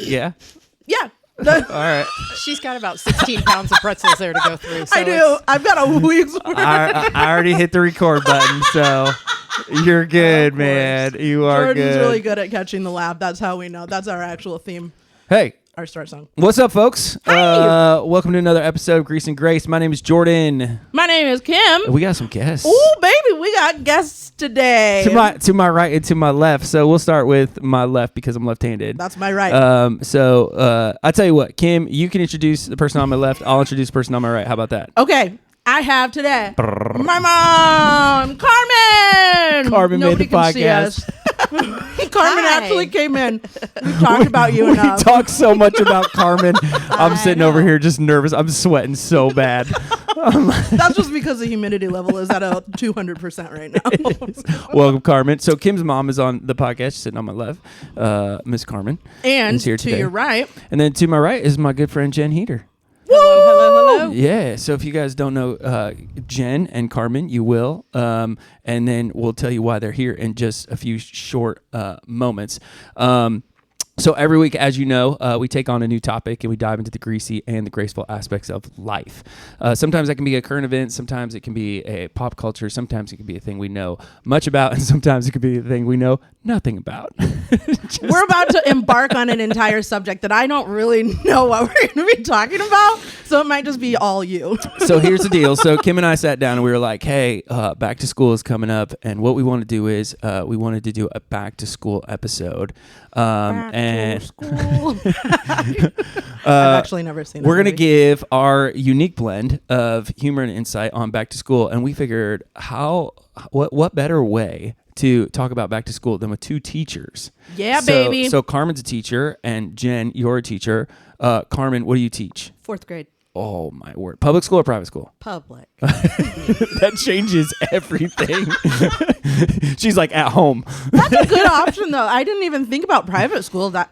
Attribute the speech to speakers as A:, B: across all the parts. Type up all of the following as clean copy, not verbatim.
A: Yeah.
B: Yeah.
A: All right.
C: She's got about 16 pounds of pretzels there.
B: She's got about 16 pounds of pretzels there to go through. So I do. I've got a week's worth.
A: I already hit the record button, so you're good, man. You are
B: Jordan's
A: good.
B: really good at catching the laugh. That's how we know. That's our actual theme.
A: Hey.
B: Our start song.
A: What's up, folks?
B: Hi.
A: Welcome to another episode of Grease and Grace. My name is Jordan.
B: My name is Kim.
A: We got some guests.
B: Ooh, baby, we got guests today.
A: To my right and to my left. So we'll start with my left because I'm left-handed.
B: That's my right.
A: So I'll tell you what, Kim, you can introduce the person on my left. I'll introduce the person on my right. How about that?
B: Okay. I have today my mom, Carmen.
A: Carmen made the
B: Nobody can see
A: podcast.
B: us. Carmen
C: Hi.
B: actually came in. We talked about you
A: We
B: enough.
A: talk so much about Carmen. I'm sitting over here just nervous. I'm sweating so bad.
B: That's just because the humidity level is at a 200% right now.
A: Welcome, Carmen. So Kim's mom is on the podcast. She's sitting on my left. Miss Carmen.
B: And
A: is here
B: to
A: today.
B: your right.
A: And then to my right is my good friend Jen Heater.
C: Hello.
A: Yeah, so if you guys don't know Jen and Carmen, you will. And then we'll tell you why they're here in just a few short moments. So every week, as you know, we take on a new topic and we dive into the greasy and the graceful aspects of life. Sometimes that can be a current event. Sometimes it can be a pop culture. Sometimes it can be a thing we know much about. And sometimes it could be a thing we know nothing about.
B: We're about to embark on an entire subject that I don't really know what we're going to be talking about. So it might just be all you.
A: So here's the deal. So Kim and I sat down and we were like, hey, back to school is coming up. And what we want to do is we wanted to do a back to school episode.
B: I've actually never seen that
A: We're going to
B: movie.
A: give our unique blend of humor and insight on back to school. And we figured what better way to talk about back to school than with two teachers.
B: Yeah, baby.
A: So Carmen's a teacher and Jen, you're a teacher. Carmen, what do you teach?
C: 4th grade.
A: Oh, my word. Public school or private school?
C: Public.
A: That changes everything. She's like at home.
B: That's a good option, though. I didn't even think about private school. That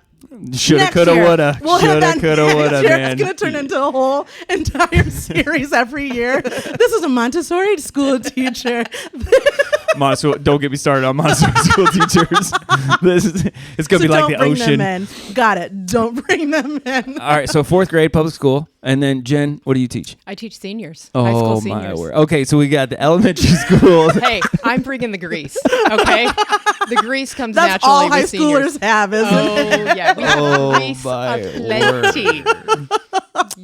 A: Shoulda,
B: next
A: coulda,
B: year.
A: woulda.
B: We'll have
A: Shoulda,
B: that
A: coulda,
B: next
A: woulda,
B: year.
A: man.
B: It's going to turn into a whole entire series every year. This is a Montessori school teacher.
A: Montessori, don't get me started on Montessori school teachers. It's going to be like the ocean.
B: Them in. Got it. Don't bring them in.
A: All right, so 4th grade public school. And then, Jen, what do you teach?
C: I teach seniors. High school
A: Oh,
C: seniors.
A: my word. Okay, so we got the elementary school.
C: Hey, I'm bringing the grease. Okay, the grease comes
B: That's
C: naturally
B: all high
C: with seniors.
B: schoolers have, isn't it?
C: Oh yeah, we have
A: Oh,
C: grease
A: my
C: aplenty.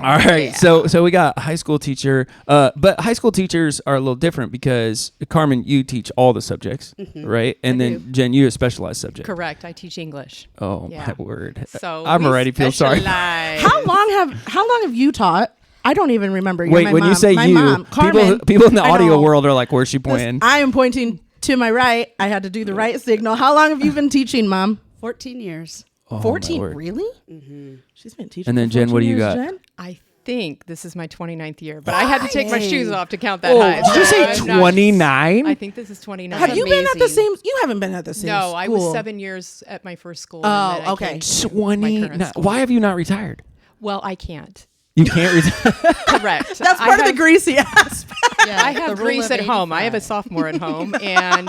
A: All right,
C: Yeah.
A: so we got a high school teacher, but high school teachers are a little different because, Carmen, you teach all the subjects, right? And
C: I
A: then,
C: do.
A: Jen, you a specialized subject.
C: Correct. I teach English.
A: Oh,
C: Yeah.
A: my word.
C: So
A: I'm
C: we
A: already feel sorry.
C: specialize.
B: How long have you taught? I don't even remember. You're
A: Wait,
B: my
A: when
B: mom.
A: you say
B: my
A: you,
B: mom, Carmen,
A: people in the
B: I
A: audio
B: know.
A: world are like, where's she pointing?
B: I am pointing to my right. I had to do the right signal. How long have you been teaching, Mom?
D: 14 years.
A: Oh,
B: 14?
A: my word.
B: Really?
D: Mm-hmm.
B: She's been teaching.
A: And then,
B: for
A: Jen, what do
B: 14
A: you
B: years,
A: got?
B: Jen?
C: I think this is my 29th year, but I had to take my shoes off to count that
A: Oh,
C: high.
A: did you
C: so
A: say
C: I'm not-
A: 29?
C: I think this is 29.
B: Have you been at the
D: amazing.
B: same? You haven't been at the same
C: No,
B: school.
C: I was 7 years at my first school.
B: Oh,
C: and then I
B: okay.
C: came to my
A: 29.
C: current school.
A: Why have you not retired?
C: Well, I can't.
A: You can't retire.
C: Correct.
B: That's part of the greasy aspect.
D: Yeah,
C: I have
D: the rule
C: Grease
D: of
C: at home. I have a
D: 85.
C: sophomore at home, and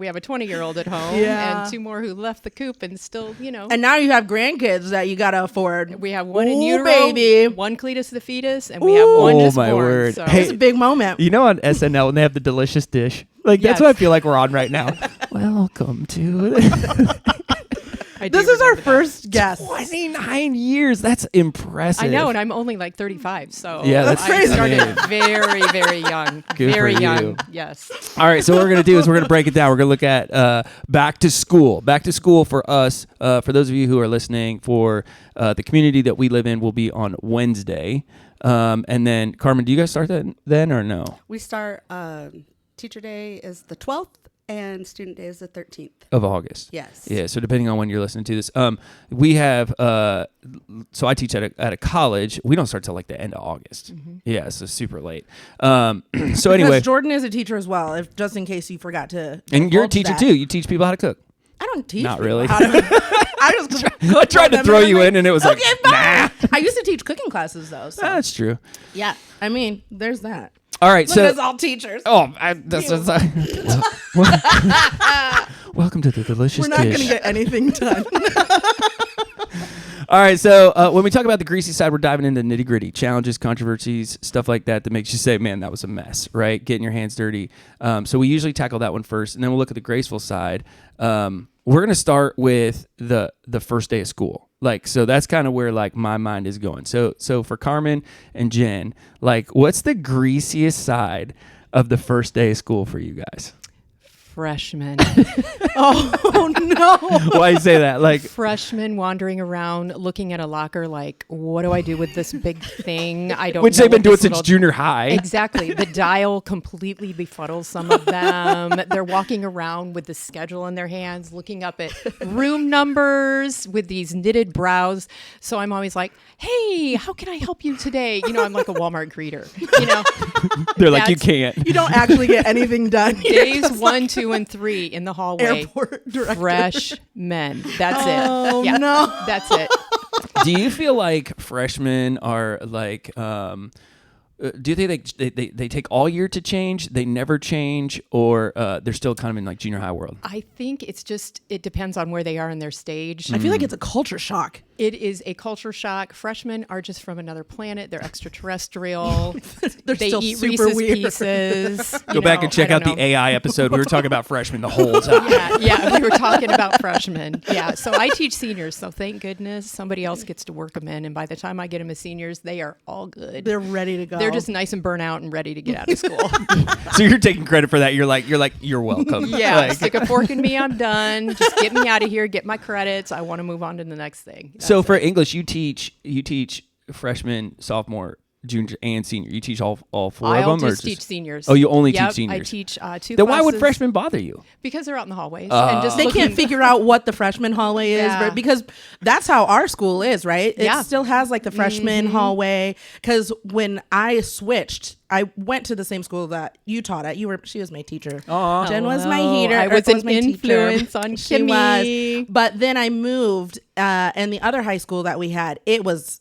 C: we have a 20-year-old at home,
B: Yeah.
C: and 2 more who left the coop and still,
B: And now you have grandkids that you gotta afford.
C: we have one in
B: Ooh,
C: utero,
B: baby.
C: 1 Cletus the fetus, and we have 1
A: Oh,
C: just
A: my
C: born.
A: word.
C: So.
A: Hey,
B: It's a big moment.
A: You know on SNL when they have the delicious dish? Like, that's
C: Yes.
A: what I feel like we're on right now. Welcome to
C: I do
B: This is our
C: remember that.
B: first guest.
A: 29 years. That's impressive.
C: I know, and I'm only like 35, so
A: Yeah, that's
C: I
A: crazy.
C: started very, very young.
A: Good
C: very
A: for you.
C: young. Yes.
A: All right, so what we're going to do is we're going to break it down. We're going to look at back to school. Back to school for us, for those of you who are listening, for the community that we live in, will be on Wednesday. And then, Carmen, do you guys start that then or no?
D: We start, teacher day is the 12th and student day is the 13th.
A: Of August.
D: Yes.
A: Yeah, so depending on when you're listening to this. We have, so I teach at a college. We don't start till like the end of August.
C: Mm-hmm.
A: Yeah, so super late. So anyway.
B: Because Jordan is a teacher as well, if just in case you forgot to.
A: And you're a
B: divulge
A: teacher
B: that.
A: too. You teach people how to cook.
B: I don't teach.
A: Not
B: people
A: really.
B: how to- I just
A: I tried to throw you in and it was like,
B: okay, fine. I used to teach cooking classes though. So.
A: That's true.
B: Yeah, I mean, there's that.
A: All right,
B: Look
A: so
B: at us all teachers.
A: welcome to the delicious
B: We're not
A: dish.
B: going to get anything done.
A: All right, so when we talk about the greasy side, we're diving into nitty gritty challenges, controversies, stuff like that makes you say, man, that was a mess, right? Getting your hands dirty. So we usually tackle that one first, and then we'll look at the graceful side. We're going to start with the first day of school. Like, so that's kind of where like my mind is going. So for Carmen and Jen, like, what's the greasiest side of the first day of school for you guys?
C: Freshmen.
B: Oh no.
A: Why you say that? Like,
C: Freshmen wandering around looking at a locker like, what do I do with this big thing? I don't
A: which
C: know
A: they've been
C: what
A: doing
C: this
A: since
C: little-
A: junior high.
C: Exactly. The dial completely befuddles some of them. They're walking around with the schedule in their hands, looking up at room numbers with these knitted brows. So I'm always like, hey, how can I help you today? You know, I'm like a Walmart greeter. You know,
A: They're like, you
C: that's-
A: can't.
B: You don't actually get anything done.
C: days 1, 2, and 3 in the hallway.
B: Airport director.
C: Freshmen. That's it.
B: Oh
C: Yeah,
B: no.
C: that's it.
A: Do you feel like freshmen are like, do you think they take all year to change? They never change, or they're still kind of in like junior high world?
C: I think it depends on where they are in their stage.
B: I feel like it's a culture shock.
C: It is a culture shock. Freshmen are just from another planet. They're extraterrestrial.
B: They're
C: they
B: still
C: eat
B: super
C: Reese's
B: weird.
C: Pieces.
A: Go back and check out the AI episode. We were talking about freshmen the whole time.
C: Yeah, we were talking about freshmen. Yeah, so I teach seniors, so thank goodness somebody else gets to work them in. And by the time I get them as seniors, they are all good.
B: They're ready to go.
C: They're just nice and burnt out and ready to get out of school.
A: So you're taking credit for that. You're welcome.
C: Yeah,
A: Like-
C: stick a fork in me, I'm done. Just get me out of here, get my credits. I want to move on to the next thing.
A: So for English, you teach freshman, sophomore, junior, and senior. You teach all four of
C: I'll
A: them, or
C: just teach seniors.
A: Oh, you only
C: Yep,
A: teach seniors.
C: I teach 2
A: Then why would
C: classes.
A: freshmen bother you?
C: Because they're out in the hallways and just
B: they
C: looking.
B: can't figure out what the freshman hallway is,
C: Yeah.
B: right? Because that's how our school is, right? It
C: Yeah.
B: still has like the freshman hallway. Because when I switched, I went to the same school that you taught at. She was my teacher.
A: Aw.
B: Jen was my
C: Hello.
B: heater.
C: I was
B: Erica
C: an
B: my teacher.
C: influence on
B: She
C: Kimmy.
B: was. But then I moved, and the other high school that we had, it was.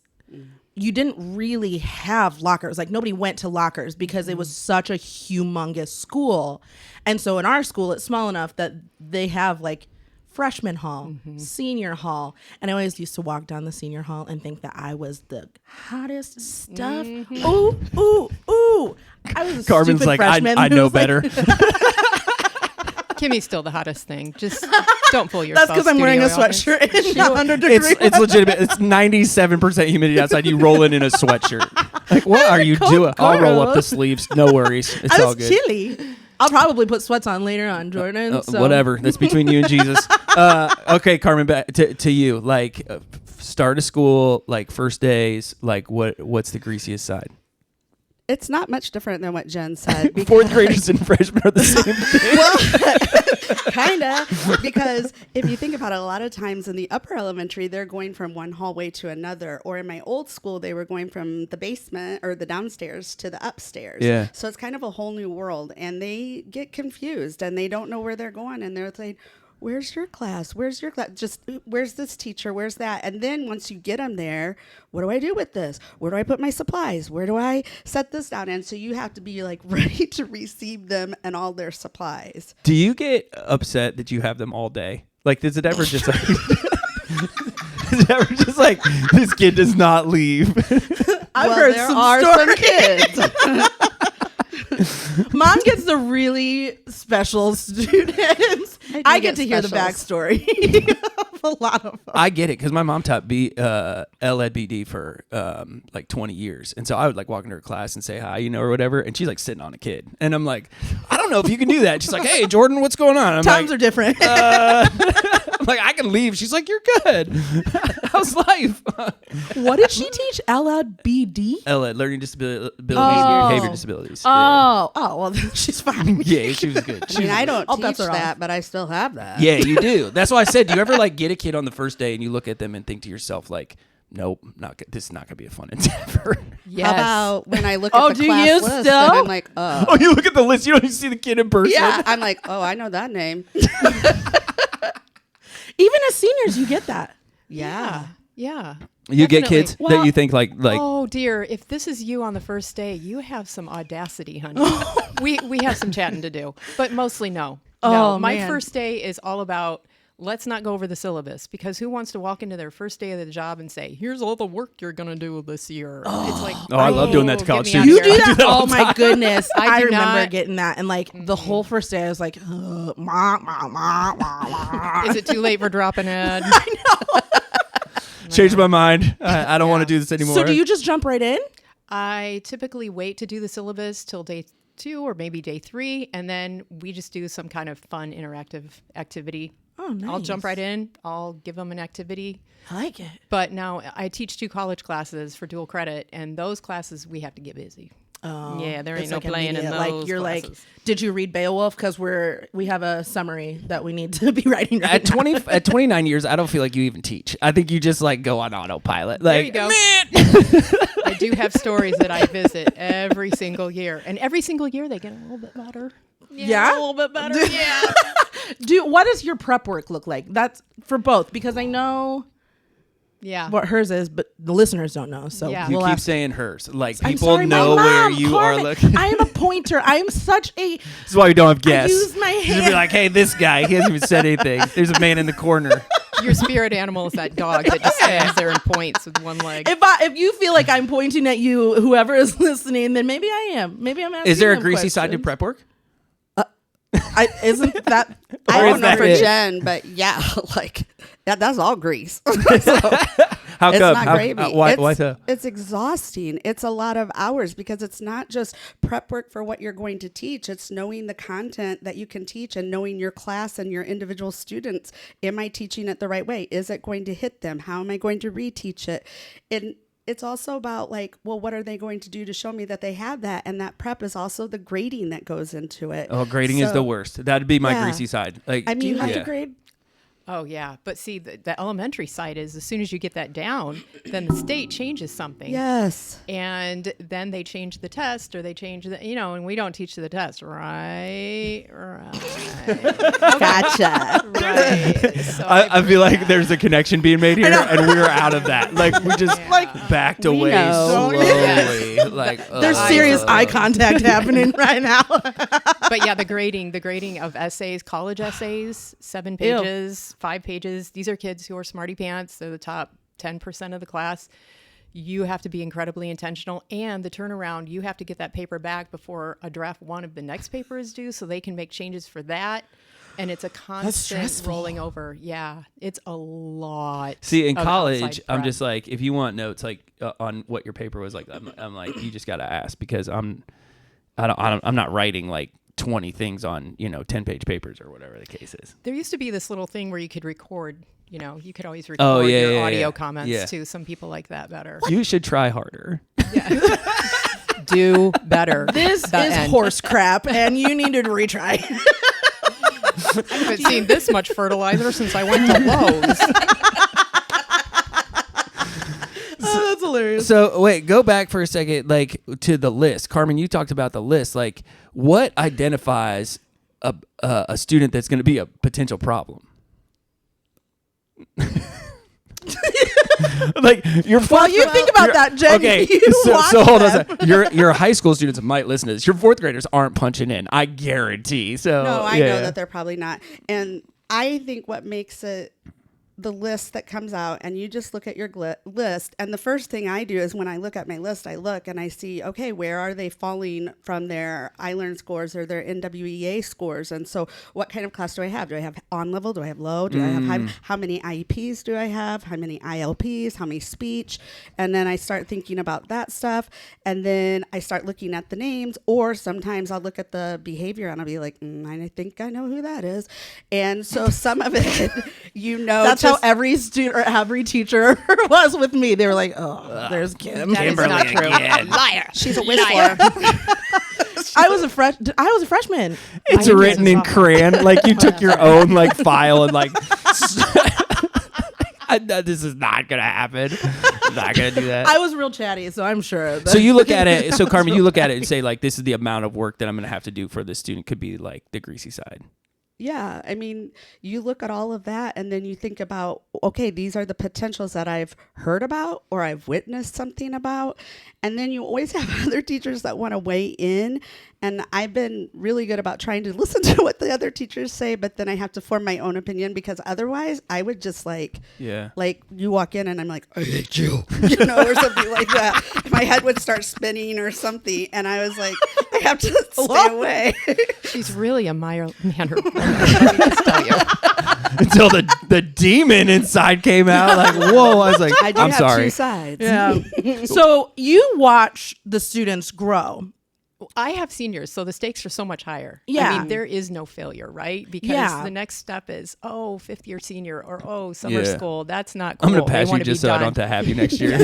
B: You didn't really have lockers. Like nobody went to lockers because it was such a humongous school. And so in our school, it's small enough that they have like freshman hall, senior hall. And I always used to walk down the senior hall and think that I was the hottest stuff. Ooh, ooh, ooh. I was a
A: Carmen's
B: stupid
A: like,
B: freshman
A: I
B: who
A: know
B: was like-
A: better.
C: Kimmy's still the hottest thing. Just don't fool yourself.
B: That's because I'm wearing a
C: studio audience.
B: sweatshirt in 100 degrees.
A: It's legitimate. It's 97% humidity outside. You rolling in a sweatshirt. Like, what are you doing? I'll roll up the sleeves. No worries. It's
B: I
A: all
B: was
A: good.
B: chilly. I'll probably put sweats on later on, Jordan. So.
A: Whatever. That's between you and Jesus. Okay, Carmen, back to you. Like, start of school, like first days. Like, what's the greasiest side?
D: It's not much different than what Jen said.
A: Fourth graders and freshmen are the same thing.
D: Well, kind of, because if you think about it, a lot of times in the upper elementary, they're going from one hallway to another. Or in my old school, they were going from the basement or the downstairs to the upstairs.
A: Yeah.
D: So it's kind of a whole new world. And they get confused and they don't know where they're going. And they're like, where's your class? Where's your class? Just where's this teacher? Where's that? And then once you get them there, what do I do with this? Where do I put my supplies? Where do I set this down? And so you have to be like ready to receive them and all their supplies.
A: Do you get upset that you have them all day? Like, does it ever just like, is it ever just like, this kid does not leave?
B: I've heard
D: there
B: some
D: are
B: stories.
D: some kids.
B: Mom gets the really special students. I get to hear the
D: specials.
B: backstory of a lot of them.
A: I get it because my mom taught L.Ed. BD for like 20 years, and so I would like walk into her class and say hi, or whatever, and she's like sitting on a kid, and I'm like, I don't know if you can do that. She's like, hey, Jordan, what's going on? I'm
B: Times
A: like,
B: are different.
A: I'm like, I can leave. She's like, you're good. How's life?
B: What did she teach? LLBD?
A: L.Ed. Learning disabilities,
B: Oh.
A: behavior disabilities.
B: Oh, well, then she's fine.
A: Yeah, she was good.
D: I mean, I don't
B: All
D: teach
B: bets are off.
D: that, but I still have that.
A: Yeah, you do. That's why I said, do you ever like get a kid on the first day and you look at them and think to yourself like, nope, this is not gonna be a fun endeavor.
C: Yes.
D: How about when I look at
B: Oh,
D: the
B: do
D: class
B: you
D: list
B: still?
D: and I'm like, oh.
A: Oh, you look at the list, you don't even see the kid in person.
D: Yeah, I'm like, oh, I know that name.
B: Even as seniors, you get that.
D: Yeah.
C: Yeah.
A: You get
C: Definitely.
A: kids that you think like
C: Oh dear, if this is you on the first day, you have some audacity, honey. we have some chatting to do, but mostly no.
B: Oh,
C: My
B: man.
C: first day is all about let's not go over the syllabus, because who wants to walk into their first day of the job and say, here's all the work you're going to do this year? It's like,
A: I love doing that to college
C: get me
A: students.
C: out
B: You
C: of
B: do
C: here.
B: that? Oh my goodness. I
C: do
B: remember
C: not.
B: getting that. And like the whole first day I was like, ma, ma, ma, ma, ma.
C: Is it too late for dropping Ed?
A: Changed my mind. I don't want to do this anymore.
B: So do you just jump right in?
C: I typically wait to do the syllabus till day 2 or maybe day 3, and then we just do some kind of fun interactive activity.
B: Oh, nice.
C: I'll jump right in. I'll give them an activity.
B: I like it.
C: But now I teach 2 college classes for dual credit, and those classes we have to get busy.
B: Oh,
C: Yeah, there ain't
B: it's
C: no
B: like
C: playing in
B: immediate.
C: those
B: Like you're
C: classes.
B: like, did you read Beowulf? Because we have a summary that we need to be writing right
A: at
B: now.
A: 29 years, I don't feel like you even teach. I think you just like go on autopilot. Like,
C: There you go. I do have stories that I visit every single year, and every single year they get a little bit better.
B: Yeah?
C: A little bit better. Yeah.
B: What does your prep work look like? That's for both, because I know
C: Yeah.
B: what hers is, but the listeners don't know. So
C: Yeah.
A: you
B: we'll
A: keep
B: ask.
A: saying hers. Like
B: I'm
A: people
B: sorry, my
A: know where
B: mom,
A: you
B: Carmen,
A: are looking.
B: I am a pointer. I am such a.
A: This is why we don't have guests.
B: use my
A: You'll be
B: hand.
A: like, hey, this guy, he hasn't even said anything. There's a man in the corner.
C: Your spirit animal is that dog that just stands there and points with one leg.
B: If you feel like I'm pointing at you, whoever is listening, then maybe I am. Maybe I'm asking.
A: Is there a
B: them
A: greasy side to
B: questions.
A: prep work?
B: Isn't that?
D: I
A: Or is
D: don't know
A: that
D: for
A: it?
D: Jen, but yeah, like that's all grease.
A: How
D: It's
A: come?
D: not
A: How-
D: gravy.
A: why
D: it's,
A: so?
D: it's exhausting. It's a lot of hours because it's not just prep work for what you're going to teach. It's knowing the content that you can teach and knowing your class and your individual students. Am I teaching it the right way? Is it going to hit them? How am I going to reteach it? And it's also about like, well, what are they going to do to show me that they have that? And that prep is also the grading that goes into it.
A: Oh, grading is
D: So-
A: the worst. That'd be my
D: Yeah.
A: greasy side. Like,
B: Do you have
A: yeah.
B: to grade?
C: Oh, yeah. But see, the elementary side is as soon as you get that down, then the state changes something.
D: Yes.
C: And then they change the test, or they change the, and we don't teach to the test, right?
D: Gotcha.
C: Right. So
A: I feel like there's a connection being made here, and we're out of that. Like we just backed away
D: know.
A: slowly. Like
B: There's serious eye contact happening right now.
C: but yeah, the grading of essays, college essays, 7 pages, 5 pages. These are kids who are smarty pants. They're the top 10% of the class. You have to be incredibly intentional, and the turnaround, you have to get that paper back before a draft 1 of the next paper is due so they can make changes for that. And it's a constant
B: stressful.
C: rolling over. Yeah, it's a lot.
A: See, in
C: of
A: college,
C: outside
A: I'm
C: prep.
A: just like, if you want notes, like on what your paper was like, I'm like, you just gotta ask because I'm not writing like 20 things on 10-page papers or whatever the case is.
C: There used to be this little thing where you could record. You could always record
A: Oh, yeah,
C: your
A: yeah,
C: audio
A: yeah.
C: comments
A: Yeah.
C: too. Some people like that better.
A: You should try harder.
C: Do better.
B: This
C: The
B: is
C: end.
B: horse crap, and you needed to retry.
C: I haven't seen this much fertilizer since I went to Lowe's.
B: Oh, that's hilarious.
A: So wait, go back for a second, like to the list. Carmen, you talked about the list. Like, what identifies a student that's going to be a potential problem? Like your
B: While you think about that, Jen,
A: Okay,
B: you
A: so
B: watch
A: hold on.
B: them.
A: A second. Your high school students might listen to this. Your 4th graders aren't punching in. I guarantee. So
D: No, I
A: yeah.
D: know that they're probably not. And I think what makes it the list that comes out, and you just look at your list, and the first thing I do is when I look at my list, I look and I see, okay, where are they falling from their iLearn scores or their NWEA scores? And so what kind of class do I have? Do I have on level? Do I have low? Do I have high? How many IEPs do I have? How many ILPs? How many speech? And then I start thinking about that stuff. And then I start looking at the names, or sometimes I'll look at the behavior and I'll be like, I think I know who that is. And so some of it,
B: That's how every student or every teacher was with me. They were like, "Oh, there's Kim."
C: That is not true. Liar.
D: she's a whistler.
B: I was a freshman.
A: It's
C: I think
A: written
C: that's
A: in
C: awful.
A: crayon. Like you took your own like file and like. This is not gonna happen. I'm not gonna do that.
B: I was real chatty, so I'm sure.
A: So you look at it. So Carmen, you look at it and say like, this is the amount of work that I'm gonna have to do for this student. Could be like the greasy side.
D: Yeah, I mean, you look at all of that and then you think about, okay, these are the potentials that I've heard about or I've witnessed something about. And then you always have other teachers that want to weigh in. And I've been really good about trying to listen to what the other teachers say, but then I have to form my own opinion, because otherwise I would just like you walk in and I'm like, I hate you, or something like that. My head would start spinning or something. And I was like, I have to stay away.
C: She's really a mannered woman, let me just tell you.
A: Until the demon inside came out. Like, whoa. I was like,
D: I do
A: I'm
D: have
A: sorry.
D: two sides.
B: Yeah. So you watch the students grow.
C: I have seniors, so the stakes are so much higher.
B: Yeah.
C: I mean, there is no failure, right? Because the next step is, fifth year senior, or summer school. That's not cool.
A: I'm going to pass
C: They
A: you
C: wanna
A: just
C: be
A: so I
C: done.
A: don't have to have you next year.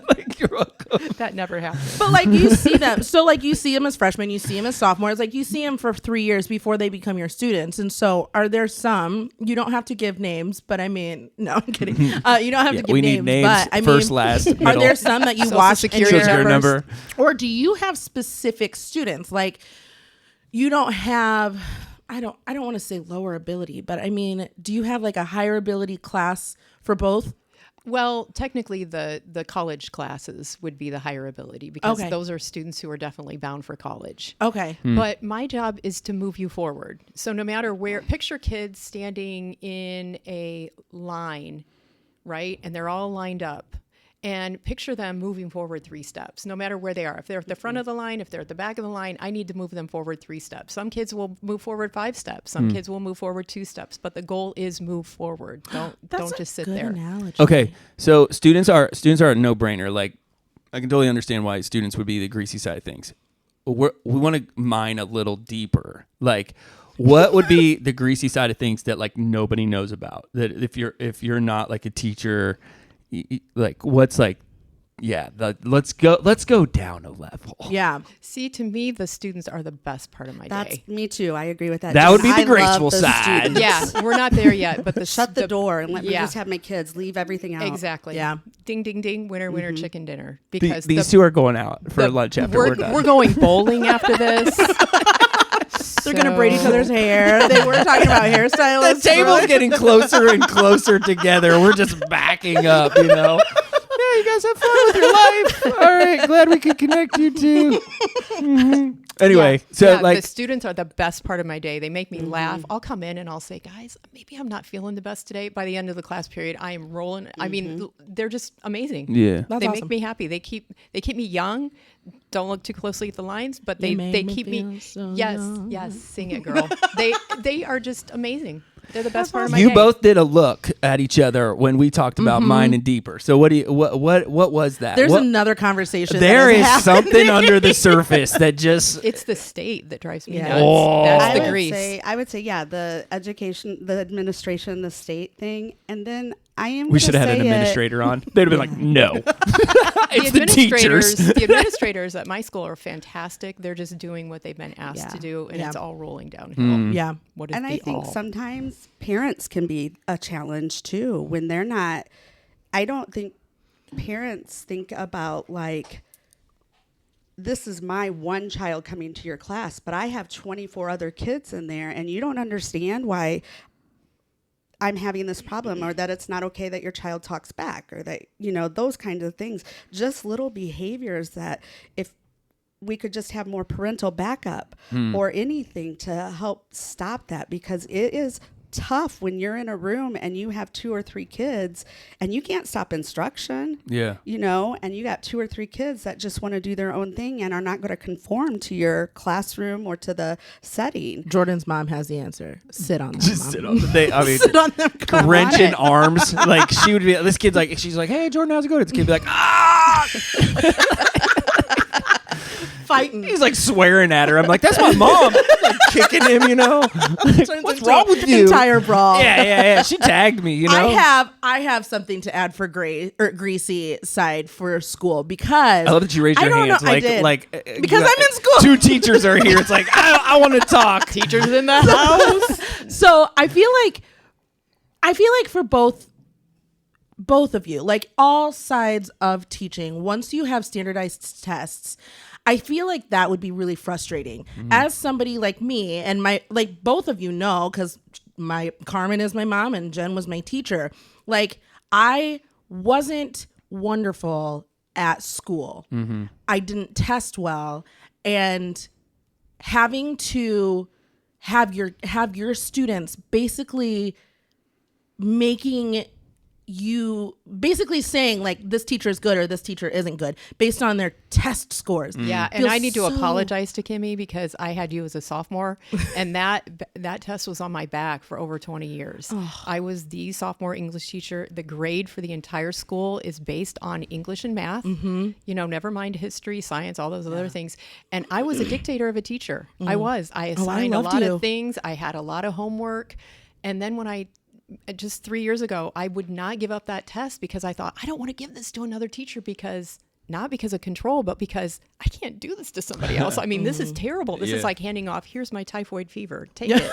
A: Like, you're welcome.
C: That never happens.
B: But like you see them, so like you see them as freshmen, you see them as sophomores, like you see them for 3 years before they become your students. And so are there some, you don't have to give names, but I mean, no, I'm kidding. You don't have to give
A: we
B: names,
A: need names,
B: but I
A: first,
B: mean,
A: last,
B: are
A: middle.
B: there some that you
C: Social
B: watch
C: security
B: and you
A: Security
B: remember?
A: number.
B: Or do you have specific students? Like you don't have, I don't want to say lower ability, but I mean, do you have like a higher ability class for both?
C: Well, technically, the college classes would be the higher ability, because those are students who are definitely bound for college.
B: Okay.
C: But my job is to move you forward. So no matter where, picture kids standing in a line, right? And they're all lined up. And picture them moving forward 3 steps, no matter where they are. If they're at the front of the line, if they're at the back of the line, I need to move them forward 3 steps. Some kids will move forward 5 steps. Some kids will move forward 2 steps. But the goal is move forward. Don't just sit there.
B: Analogy.
A: Okay, so students are a no-brainer. Like, I can totally understand why students would be the greasy side of things. We want to mine a little deeper. Like, what would be the greasy side of things that like nobody knows about? That if you're not like a teacher, like what's like, let's go down a level.
B: Yeah.
C: See, to me, the students are the best part of my
D: That's
C: day.
D: me too. I agree with that.
A: That would be the
D: I love
A: graceful
D: the
A: side.
D: students.
C: Yeah, we're not there yet, but
D: Shut the door and let me
C: yeah.
D: just have my kids leave everything out.
C: Exactly.
B: Yeah.
C: Ding, ding, ding. Winner, winner, chicken dinner. Because
A: These two are going out for lunch after we're done.
C: We're going bowling after this.
B: They're going to braid each other's hair. They were talking about hairstylists.
A: The table's getting closer and closer together. We're just backing up, you know. Yeah, you guys have fun with your life. All right, glad we could connect you two. Mm-hmm. Anyway,
C: the students are the best part of my day. They make me laugh. I'll come in and I'll say, guys, maybe I'm not feeling the best today. By the end of the class period, I am rolling. I mean, they're just amazing.
A: Yeah,
B: That's
C: they
B: awesome.
C: make me happy. They keep me young. Don't look too closely at the lines, but they keep me.
B: So
C: Yes,
B: young.
C: yes, sing it, girl. they are just amazing. They're the best part of my
A: you
C: day.
A: both did a look at each other when we talked about mine and deeper. So what was that?
B: There's
A: What-
B: another conversation.
A: There
B: that
A: is
B: has
A: something
B: happened.
A: under the surface that just
C: It's the state that drives me
B: Yeah.
C: nuts.
A: Oh.
C: That's the grease.
D: I would say, yeah, the education, the administration, the state thing. And then I am
A: we should have had an administrator on. They'd have been like, no. It's the teachers.
C: The administrators at my school are fantastic. They're just doing what they've been asked
D: Yeah.
C: to do, and
B: Yeah.
C: it's all rolling downhill.
B: Yeah.
C: What is
D: And
C: the
D: I think
C: all?
D: sometimes parents can be a challenge too when they're not. I don't think parents think about like, this is my one child coming to your class, but I have 24 other kids in there, and you don't understand why I'm having this problem, or that it's not okay that your child talks back, or that, those kinds of things. Just little behaviors that if we could just have more parental backup or anything to help stop that, because it is tough when you're in a room and you have 2 or 3 kids and you can't stop instruction.
A: Yeah.
D: And you got 2 or 3 kids that just want to do their own thing and are not going to conform to your classroom or to the setting.
B: Jordan's mom has the answer. Sit on them,
A: Just
B: Mom.
A: sit on the I mean,
B: Sit on them. Come on.
A: wrenching arms. Like she would be. This kid's like, she's like, hey, Jordan, how's it going? This kid be like, ah.
B: Fighting.
A: He's like swearing at her. I'm like, that's my mom. Like kicking him, Like, what's wrong with you?
B: Entire brawl.
A: Yeah. She tagged me,
B: I have something to add for greasy side for school, because
A: I love that you raised your hands.
B: I did. Because
A: you got-
B: I'm in school.
A: 2 teachers are here. It's like, I want to talk.
C: Teachers in the house.
B: So I feel like for both both of you, like all sides of teaching, once you have standardized tests, I feel like that would be really frustrating. As somebody like me, and my, like, both of you know, because my Carmen is my mom and Jen was my teacher. Like, I wasn't wonderful at school. I didn't test well, and having to have your students basically making you basically saying like this teacher is good or this teacher isn't good based on their test scores.
C: Yeah, and I need to apologize to Kimmy because I had you as a sophomore, and that test was on my back for over 20 years. I was the sophomore English teacher. The grade for the entire school is based on English and math. You know, never mind history, science, all those other things. And I was a dictator of a teacher. I assigned a lot of things. I had a lot of homework. And then when just 3 years ago, I would not give up that test because I thought, I don't want to give this to another teacher not because of control, but because I can't do this to somebody else. I mean, this is terrible. This is like handing off, here's my typhoid fever. Take it.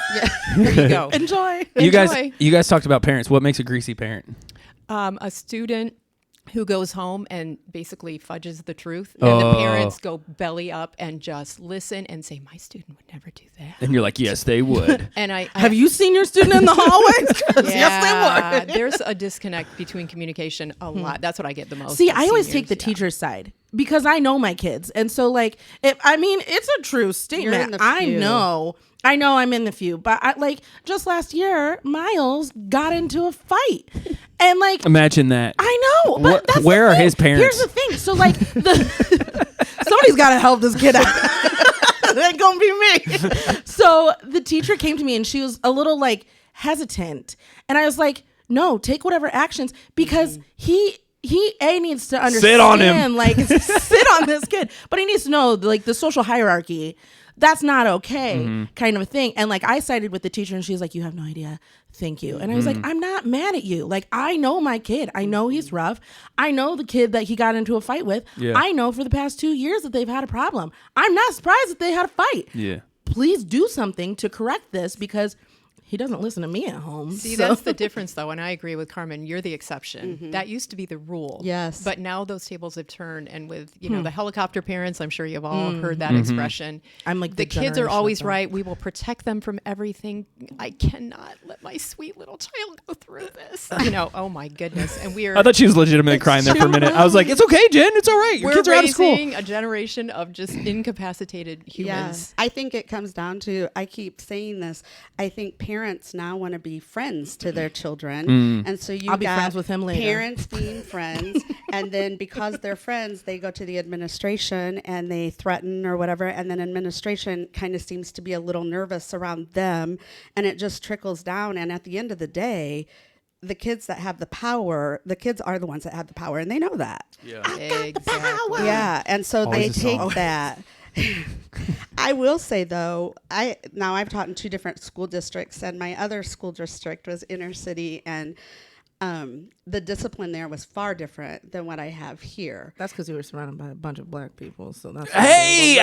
C: Here you go.
B: Enjoy.
A: You guys talked about parents. What makes a greasy parent?
C: A student who goes home and basically fudges the truth. And the parents go belly up and just listen and say, my student would never do that.
A: And you're like, yes, they would.
C: And I
B: have you seen your student in the hallways? Yes, they would.
C: There's a disconnect between communication a lot. That's what I get the most.
B: See, I always take the teacher's side because I know my kids. And so like, it's a true statement. I know I'm in the few, but just last year, Miles got into a fight. And like,
A: imagine that.
B: I know. But
A: where are his parents?
B: Here's the thing. So like, somebody's got to help this kid out. It ain't gonna be me. So the teacher came to me and she was a little like hesitant, and I was like, no, take whatever actions, because he needs to understand,
A: sit on him,
B: like sit on this kid, but he needs to know like the social hierarchy. That's not okay, kind of a thing. And like, I sided with the teacher and she's like, you have no idea. Thank you. And I was like, I'm not mad at you. Like, I know my kid. I know he's rough. I know the kid that he got into a fight with. Yeah. I know for the past 2 years that they've had a problem. I'm not surprised that they had a fight.
A: Yeah.
B: Please do something to correct this, because he doesn't listen to me at home.
C: See, that's the difference, though, and I agree with Carmen. You're the exception. That used to be the rule.
D: Yes.
C: But now those tables have turned, and with, the helicopter parents, I'm sure you've all heard that expression.
B: I'm like,
C: the kids are always right. We will protect them from everything. I cannot let my sweet little child go through this. Oh my goodness. And I
A: thought she was legitimately crying there for a minute. I was like, it's okay, Jen. It's all right. Your kids are out of school.
C: We're raising a generation of just incapacitated humans.
D: Yeah. I think it comes down to, I keep saying this, I think parents now want to be friends to their children. And so
B: I'll be friends with him later.
D: Parents being friends. And then because they're friends, they go to the administration and they threaten or whatever. And then administration kind of seems to be a little nervous around them. And it just trickles down. And at the end of the day, the kids that have the power, the kids are the ones that have the power. And they know that.
A: Yeah.
C: Exactly.
D: Yeah. And so
A: Always
D: they take that. I will say, though, I've taught in 2 different school districts, and my other school district was inner city, and the discipline there was far different than what I have here.
B: That's because you were surrounded by a bunch of black people. So that's
A: hey!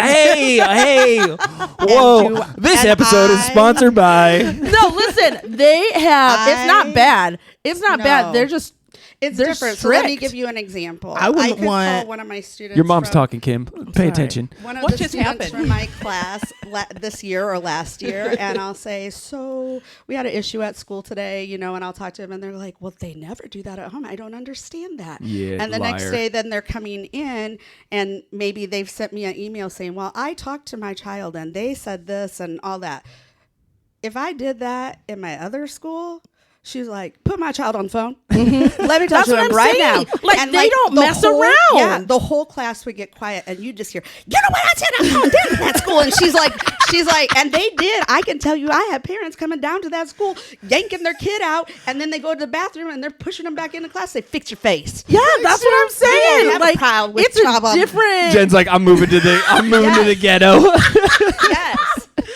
A: Whoa! This episode is sponsored by.
B: No, listen. They have. It's not bad. It's not bad. They're just.
D: It's
B: They're
D: different.
B: strict.
D: So let me give you an example.
B: I wouldn't
D: could
B: want
D: call one of my students.
A: Your mom's talking, Kim. Pay attention.
D: One of
C: What
D: the
C: just
D: students
C: happened?
D: from my class this year or last year, and I'll say, so we had an issue at school today, and I'll talk to them, and they're like, well, they never do that at home. I don't understand that.
A: Yeah,
D: and the
A: liar.
D: next day, then they're coming in, and maybe they've sent me an email saying, well, I talked to my child, and they said this and all that. If I did that in my other school, she's like, put my child on the phone. Let me talk to him right now.
B: Like,
D: and
B: they don't mess around.
D: Yeah, the whole class would get quiet, and you just hear, you know what I said? I'm going down to that school. And she's like, and they did. I can tell you, I had parents coming down to that school, yanking their kid out, and then they go to the bathroom, and they're pushing them back into class. They fix your face.
B: Yeah, that's what I'm saying.
D: have a
B: Like,
D: problem with
B: it's
D: trouble.
B: a different.
A: Jen's like, I'm moving to the ghetto.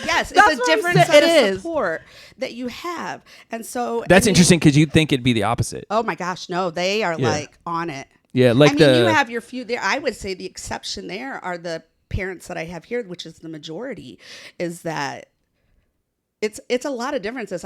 D: Yes,
B: That's
D: it's a
B: what I'm
D: different
B: saying.
D: set
B: It
D: of
B: is.
D: support that you have, and so
A: That's interesting because you'd think it'd be the opposite.
D: Oh my gosh, no, they are like on it.
A: Yeah, like
D: you have your few there. I would say the exception there are the parents that I have here, which is the majority, is that it's a lot of differences.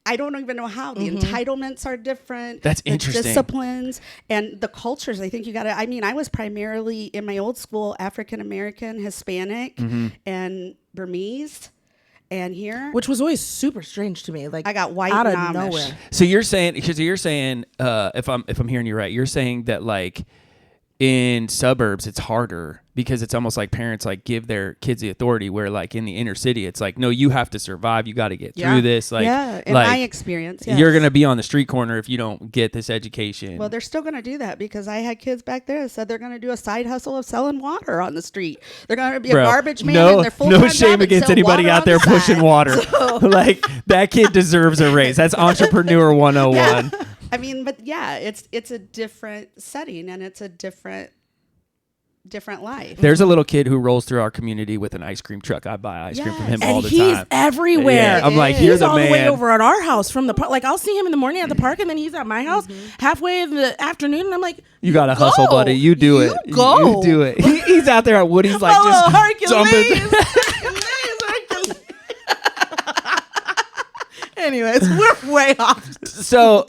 D: I don't even know how. The entitlements are different.
A: That's
D: the
A: interesting.
D: Disciplines and the cultures. I think you got to, I mean, I was primarily in my old school, African-American, Hispanic, and Burmese. And here,
B: which was always super strange to me. Like
D: I got white
B: out of
D: and Amish.
B: nowhere.
A: So you're saying, if I'm hearing you right, you're saying that like in suburbs it's harder because it's almost like parents like give their kids the authority, where like in the inner city it's like, no, you have to survive, you got to get through this. Like,
D: in my experience, yes.
A: You're gonna be on the street corner if you don't get this education.
D: Well, they're still going to do that, because I had kids back there that said they're going to do a side hustle of selling water on the street. They're going to be a garbage man.
A: No,
D: and they're full-time
A: no shame
D: job and
A: against
D: sell
A: anybody
D: water
A: out
D: on
A: there
D: the
A: pushing
D: side.
A: water. Like that kid deserves a raise. That's entrepreneur 101.
D: Yeah. I mean, but yeah, it's a different setting, and it's a different life.
A: There's a little kid who rolls through our community with an ice cream truck. I buy ice cream from him
B: And
A: all the
B: he's
A: time.
B: everywhere.
A: Yeah, I'm like,
B: He's
A: you're the
B: all the way
A: man.
B: over at our house from the park. Like I'll see him in the morning at the park, and then he's at my house halfway in the afternoon, and I'm like,
A: You got to hustle,
B: go.
A: buddy. You do
B: You
A: it.
B: go.
A: You do it. He's out there at Woody's like
B: "Hello,
A: just
B: Hercules."
A: jumping.
B: Hercules. Anyways, we're way off.
A: So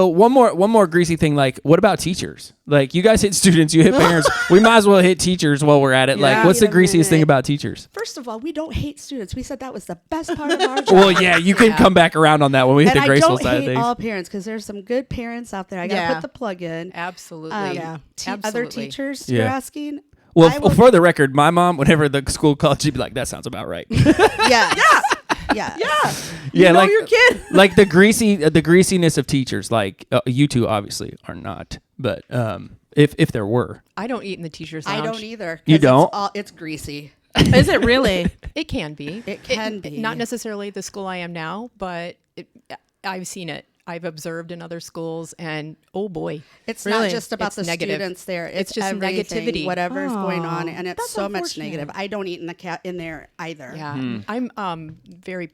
A: one more greasy thing. Like, what about teachers? Like, you guys hit students, you hit parents. We might as well hit teachers while we're at it. Like,
B: Yeah.
A: what's the
D: Wait a
A: greasiest thing
D: minute.
A: about teachers?
D: First of all, we don't hate students. We said that was the best part of our job.
A: Well, yeah, you can come back around on that when we hit
D: And
A: the
D: I
A: graceful
D: don't
A: side of
D: hate
A: things.
D: all parents, because there's some good parents out there. I got to
B: Yeah.
D: put the plug in.
C: Absolutely.
B: Yeah.
D: Other
C: Absolutely.
D: teachers,
A: Yeah.
D: you're asking?
A: Well,
D: I will-
A: for the record, my mom, whenever the school called, she'd be like, "That sounds about right."
D: Yes.
B: Yeah.
A: Yeah,
B: You know
A: like
B: your kid.
A: like the greasiness of teachers. Like you two obviously are not, but if there were,
C: I don't eat in the teacher's
D: I
C: lounge.
D: don't either.
A: You
D: 'cause
A: don't?
D: It's greasy.
B: Is it really?
C: It can be.
D: It can be.
C: Not necessarily the school I am now, but I've seen it. I've observed in other schools, and oh boy,
D: It's
B: Really?
D: not just about
C: It's
D: the
C: negative.
D: students there.
C: It's just
D: everything,
C: negativity.
D: whatever's going on,
B: Oh,
D: and it's
B: that's
D: so much
B: unfortunate.
D: negative. I don't eat in there either.
C: yeah. I'm very.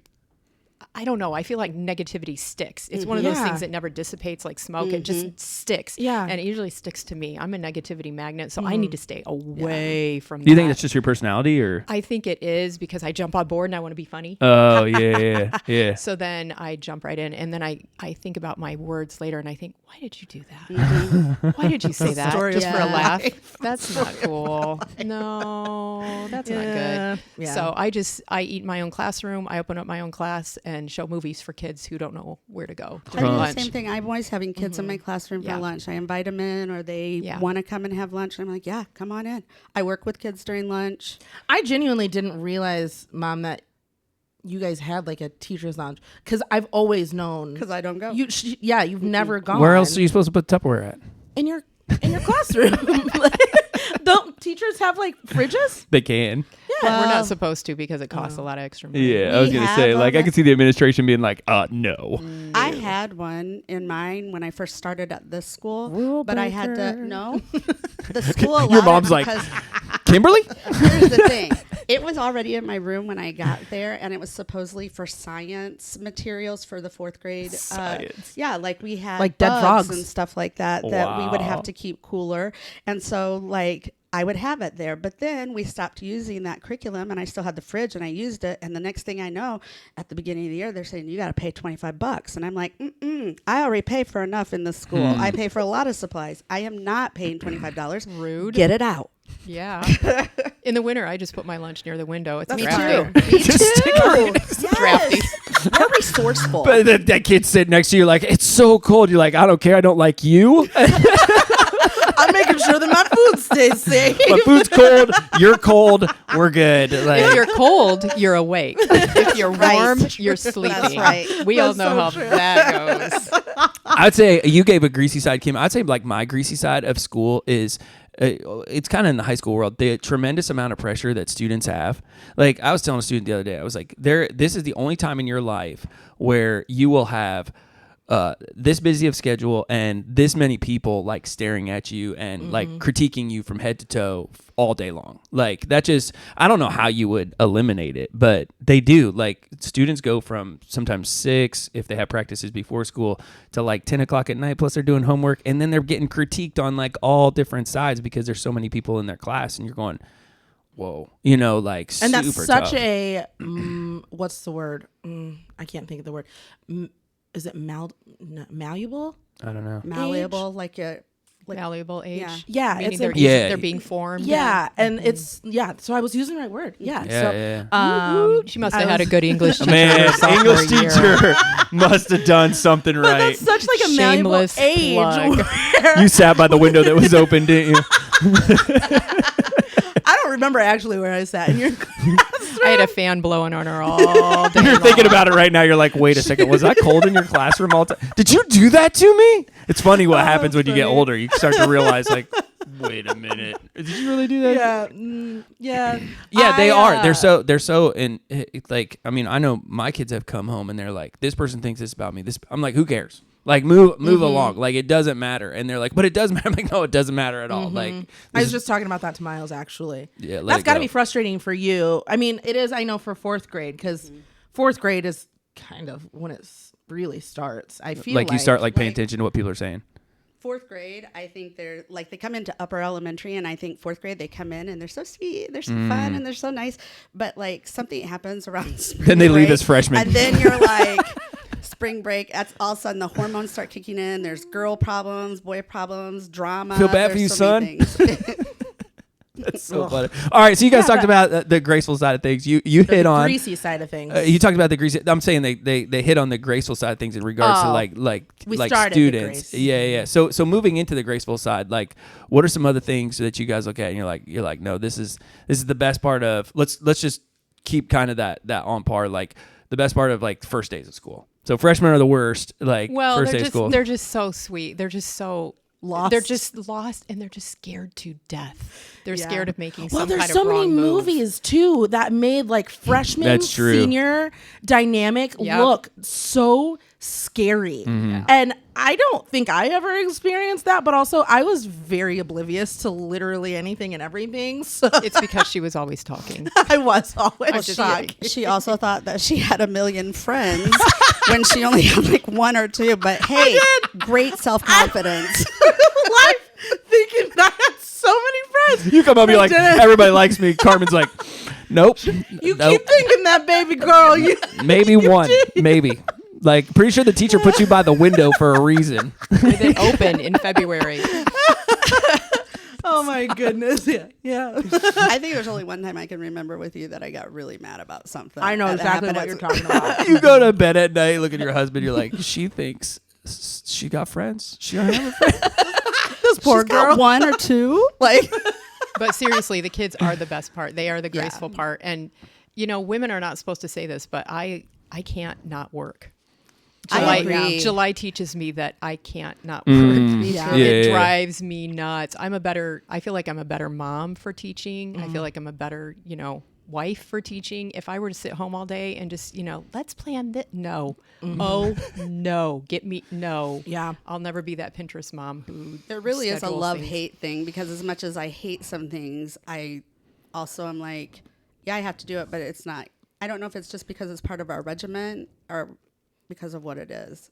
C: I don't know. I feel like negativity sticks. It's one of those
B: Yeah.
C: things that never dissipates like smoke. It just sticks.
B: Yeah.
C: And it usually sticks to me. I'm a negativity magnet, so I need to stay away from that.
A: do you think that's just your personality, or?
C: I think it is, because I jump on board and I want to be funny.
A: Oh yeah.
C: So then I jump right in, and then I think about my words later, and I think, why did you do that? Why did you say that?
B: story
C: Just
B: of
C: for a
B: my
C: laugh?
B: life.
C: That's not cool. No, that's not good.
B: Yeah.
C: So I eat in my own classroom. I open up my own class and show movies for kids who don't know where to go
D: I
C: during
D: do the
C: lunch.
D: same thing. I'm always having kids in my classroom
C: Yeah.
D: for lunch. I invite them in, or they
C: Yeah.
D: want to come and have lunch. I'm like, yeah, come on in. I work with kids during lunch.
B: I genuinely didn't realize, Mom, that you guys had like a teacher's lounge, because I've always known.
D: Because I don't go.
B: You've never gone.
A: Where else are you supposed to put Tupperware at?
B: in your classroom? Don't teachers have like fridges?
A: They can.
C: We're
D: Well-
C: not supposed to, because it costs a lot of extra money.
A: Yeah, I was
D: We
A: gonna say,
D: have
A: like, I
D: them.
A: could see the administration being like, no.
D: I had one in mind when I first started at this school,
B: Rule
D: but I had to
B: breaker.
D: no. The school allowed
A: Your mom's
D: it
A: like,
D: because
A: Kimberly?
D: here's the thing. It was already in my room when I got there, and it was supposedly for science materials for the 4th grade.
A: Science.
D: Yeah, like we had
B: Like dead
D: bugs
B: frogs.
D: and stuff like that that we would
A: Wow.
D: have to keep cooler. And so like I would have it there. But then we stopped using that curriculum, and I still had the fridge, and I used it. And the next thing I know, at the beginning of the year, they're saying, you got to pay $25. And I'm like, I already pay for enough in this school. I pay for a lot of supplies. I am not paying $25.
C: Rude.
D: Get it out.
C: Yeah. In the winter, I just put my lunch near the window. It's
D: Me
C: drafty.
D: too. Me
A: Just stick
D: too.
C: Drafty.
D: Yes. We're resourceful.
A: But that kid sitting next to you, like, it's so cold. You're like, I don't care. I don't like you.
B: I'm making sure that my food stays safe.
A: My food's cold. You're cold. We're good.
C: If
A: Like,
C: you're cold, you're awake. If you're
D: Right.
C: warm, you're sleeping.
D: That's right.
C: We all know how that goes.
A: I'd say you gave a greasy side, Kim. I'd say like my greasy side of school is it's kind of in the high school world, the tremendous amount of pressure that students have. Like I was telling a student the other day, I was like, this is the only time in your life where you will have this busy of schedule and this many people like staring at you and like critiquing you from head to toe all day long. Like that just, I don't know how you would eliminate it, but they do. Like students go from sometimes 6 if they have practices before school to like 10 o'clock at night, plus they're doing homework, and then they're getting critiqued on like all different sides because there's so many people in their class, and you're going, whoa, you know, like
B: And
A: super
B: that's such
A: tough.
B: a what's the word? I can't think of the word. Is it malleable?
A: I don't know.
D: Malleable, like a
C: Malleable age.
D: Yeah.
B: Yeah,
C: Meaning
B: it's
C: they're,
B: a,
C: they're being formed.
B: yeah, and it's so I was using the right word. Yeah,
A: Yeah,
B: so
C: She must have had a good English teacher.
A: Man,
C: her sophomore
A: English
C: year.
A: teacher must have done something
B: but
A: right.
B: that's such like a malleable
C: Shameless
B: age.
C: plug.
B: Where
A: You sat by the window that was open, didn't you?
B: I don't remember actually where I sat in your
C: I had a fan blowing on her all day.
A: You're
C: long.
A: thinking about it right now. You're like, wait a second. Was I cold in your classroom all the time? Did you do that to me? It's funny what happens when you get older. You start to realize, like, wait a minute. Did you really do that?
B: Yeah,
A: They are. They're so, and like, I mean, I know my kids have come home and they're like, this person thinks this about me. I'm like, who cares? Like, move along. Like, it doesn't matter. And they're like, but it does matter. I'm like, no, it doesn't matter at all. Like,
B: I was just talking about that to Miles actually.
A: Yeah, let
B: that's
A: it
B: got to
A: go.
B: be frustrating for you. I mean, it is. I know for fourth grade because fourth grade is kind of when it really starts. I feel
A: like you start like paying
D: like-
A: attention to what people are saying.
D: fourth grade. I think they're like they come into upper elementary, and I think fourth grade they come in and they're so sweet, they're so fun, and they're so nice. But like something happens around spring
A: Then they leave
D: break,
A: as freshmen.
D: and then you're like. Spring break, that's all of a sudden the hormones start kicking in. There's girl problems, boy problems, drama.
A: Feel bad for
D: There's
A: you,
D: so many things.
A: That's so funny. All right, so you guys talked about the graceful side of things. You hit on
B: greasy side of things.
A: you talked about the greasy. I'm saying they hit on the graceful side of things in regards to like
B: We
A: like
B: started the
A: students.
B: grace.
A: Yeah. So moving into the graceful side, like what are some other things that you guys look at and you're like no, this is the best part of let's just keep kind of that on par, like the best part of like first days of school. So freshmen are the worst, like
C: Well,
A: first day of school.
C: they're just so sweet. They're just so
B: Lost.
C: They're just lost, and they're just scared to death. They're
B: Yeah.
C: scared of making
B: well,
C: some
B: there's
C: kind
B: so
C: of
B: many
C: wrong move.
B: movies too that made like freshman,
A: That's true.
B: senior dynamic
C: Yep.
B: look so scary. And I don't think I ever experienced that, but also I was very oblivious to literally anything and everything. So
C: It's because she was always talking.
B: I was always
C: just
B: shocked.
D: She also thought that she had a million friends when she only had like one or two. But hey, great self-confidence.
B: Life thinking I had so many friends.
A: You come up, you're like,
B: didn't.
A: everybody likes me. Carmen's like, nope.
B: You
A: nope.
B: keep thinking that, baby girl. You
A: Maybe one, maybe. Like, pretty sure the teacher put you by the window for a reason.
C: With it open in February.
B: Oh my goodness. Yeah.
D: I think there's only one time I can remember with you that I got really mad about something.
B: I know
D: that
B: exactly
D: happened
B: what
D: at
B: you're
D: school.
B: talking about.
A: You go to bed at night, look at your husband, you're like, she thinks she got friends. She don't have a friend.
B: This poor
D: She's got
B: girl.
D: one or two. Like
C: But seriously, the kids are the best part. They are the graceful part. And, you know, women are not supposed to say this, but I can't not work.
D: I agree.
C: July teaches me that I can't not work.
B: Yeah.
C: It
A: Yeah.
C: drives me nuts. I feel like I'm a better mom for teaching. I feel like I'm a better, wife for teaching. If I were to sit home all day and just, let's plan this. No. Oh, no. No.
B: Yeah.
C: I'll never be that Pinterest mom who
D: there really is a
C: schedules things.
D: love-hate thing because as much as I hate some things, I also am like, yeah, I have to do it, but it's not. I don't know if it's just because it's part of our regiment or because of what it is.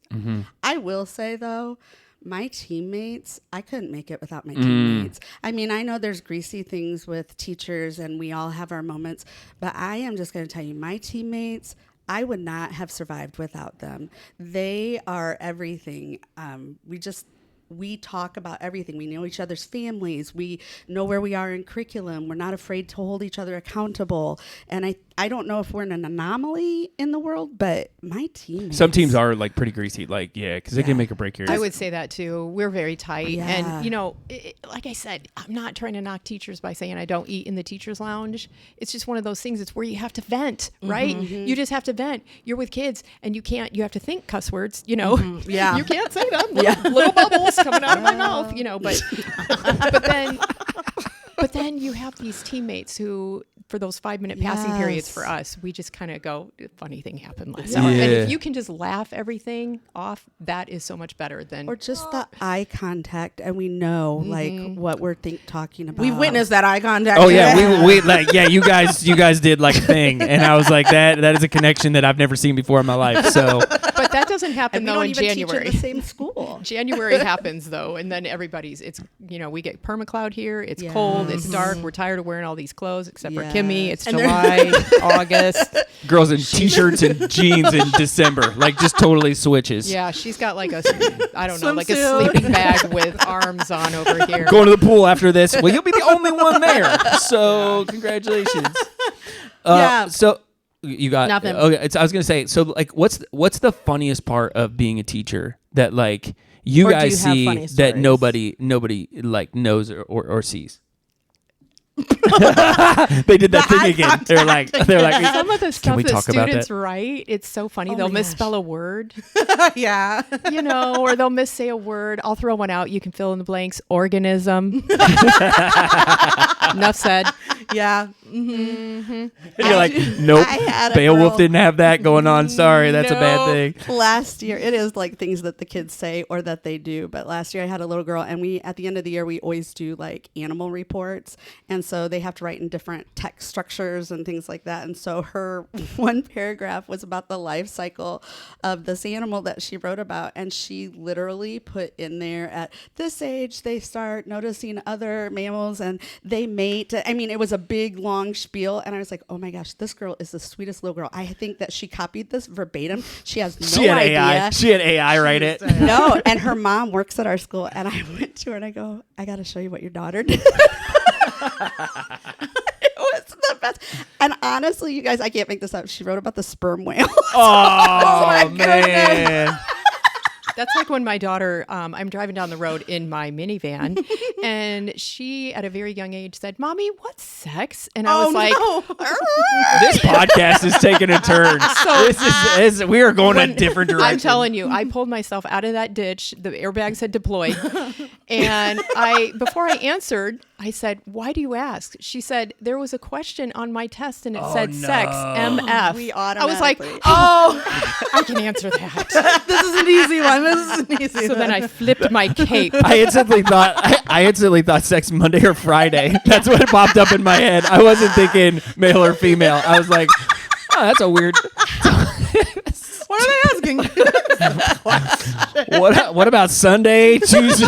D: I will say though, my teammates, I couldn't make it without my teammates. I mean, I know there's greasy things with teachers and we all have our moments, but I am just going to tell you, my teammates, I would not have survived without them. They are everything. We talk about everything. We know each other's families. We know where we are in curriculum. We're not afraid to hold each other accountable. And I don't know if we're an anomaly in the world, but my teammates.
A: Some teams are like pretty greasy, like, yeah, because they can make or break your.
C: I would say that too. We're very tight.
D: Yeah.
C: And, like I said, I'm not trying to knock teachers by saying I don't eat in the teacher's lounge. It's just one of those things. It's where you have to vent, right? You just have to vent. You're with kids and you have to think cuss words,
B: Yeah.
C: You can't say them. Little bubbles coming out of my mouth, but then you have these teammates who, for those 5-minute passing periods for us, we just kind of go, funny thing happened last hour. And if you can just laugh everything off, that is so much better than.
D: Or just the eye contact, and we know like what we're talking about.
B: We witnessed that eye contact.
A: Oh yeah, we like you guys did like a thing, and I was like that is a connection that I've never seen before in my life. So
C: But that doesn't happen
D: And we
C: though
D: don't
C: in
D: even
C: January.
D: teach in the same school.
C: January happens though, and then we get permacloud here. It's cold, it's dark. We're tired of wearing all these clothes, except for Kimmy. It's
B: And
C: July, August.
A: Girls in t-shirts and jeans in December, like just totally switches.
C: Yeah, she's got like a like a
B: Swimsuit.
C: sleeping bag with arms on over here.
A: Going to the pool after this. Well, you'll be the only one there. So congratulations.
B: Yeah.
A: So you got
B: Nothing.
A: Okay. I was gonna say. So like, what's the funniest part of being a teacher that like you
B: Or do
A: guys
B: you have
A: see
B: funny
A: that
B: stories?
A: nobody like knows or sees? They did that thing again. They're like
C: Some of the
A: Can
C: stuff
A: we
C: that
A: talk about
C: students
A: that?
C: write, it's so funny.
B: Oh
C: They'll
B: my
C: misspell a word,
B: Yeah.
C: or they'll missay a word. I'll throw one out. You can fill in the blanks. Organism. Enough said.
B: Yeah.
A: And you're like, nope.
D: I had a
A: Beowulf
D: girl-
A: didn't have that going on. Sorry, that's a bad
C: No.
A: thing.
D: Last year, it is like things that the kids say or that they do. But last year, I had a little girl, and at the end of the year, we always do like animal reports, and so they have to write in different text structures and things like that. And so her one paragraph was about the life cycle of this animal that she wrote about, and she literally put in there at this age they start noticing other mammals and they mate. I mean, it was a big long spiel, and I was like, oh my gosh, this girl is the sweetest little girl. I think that she copied this verbatim. She has no
A: She had
D: idea.
A: AI. She had AI write it.
D: No, and her mom works at our school, and I went to her and I go, I got to show you what your daughter did. It was the best. And honestly, you guys, I can't make this up. She wrote about the sperm whale.
A: Oh, man.
C: That's like when my daughter, I'm driving down the road in my minivan, and she, at a very young age, said, "Mommy, what's sex?" And I was like,
A: This podcast is taking a turn. This is we are going a different direction.
C: I'm telling you, I pulled myself out of that ditch. The airbags had deployed. And before I answered, I said, "Why do you ask?" She said, "There was a question on my test and it said sex, MF."
D: We
C: I was like,
D: automatically-
C: "Oh, I can answer that."
B: This is an easy one. This is an easy
C: So
B: one.
C: then I flipped my cape.
A: I instantly thought sex Monday or Friday. That's what popped up in my head. I wasn't thinking male or female. I was like, oh, that's a weird.
B: What are they asking?
A: What about Sunday, Tuesday?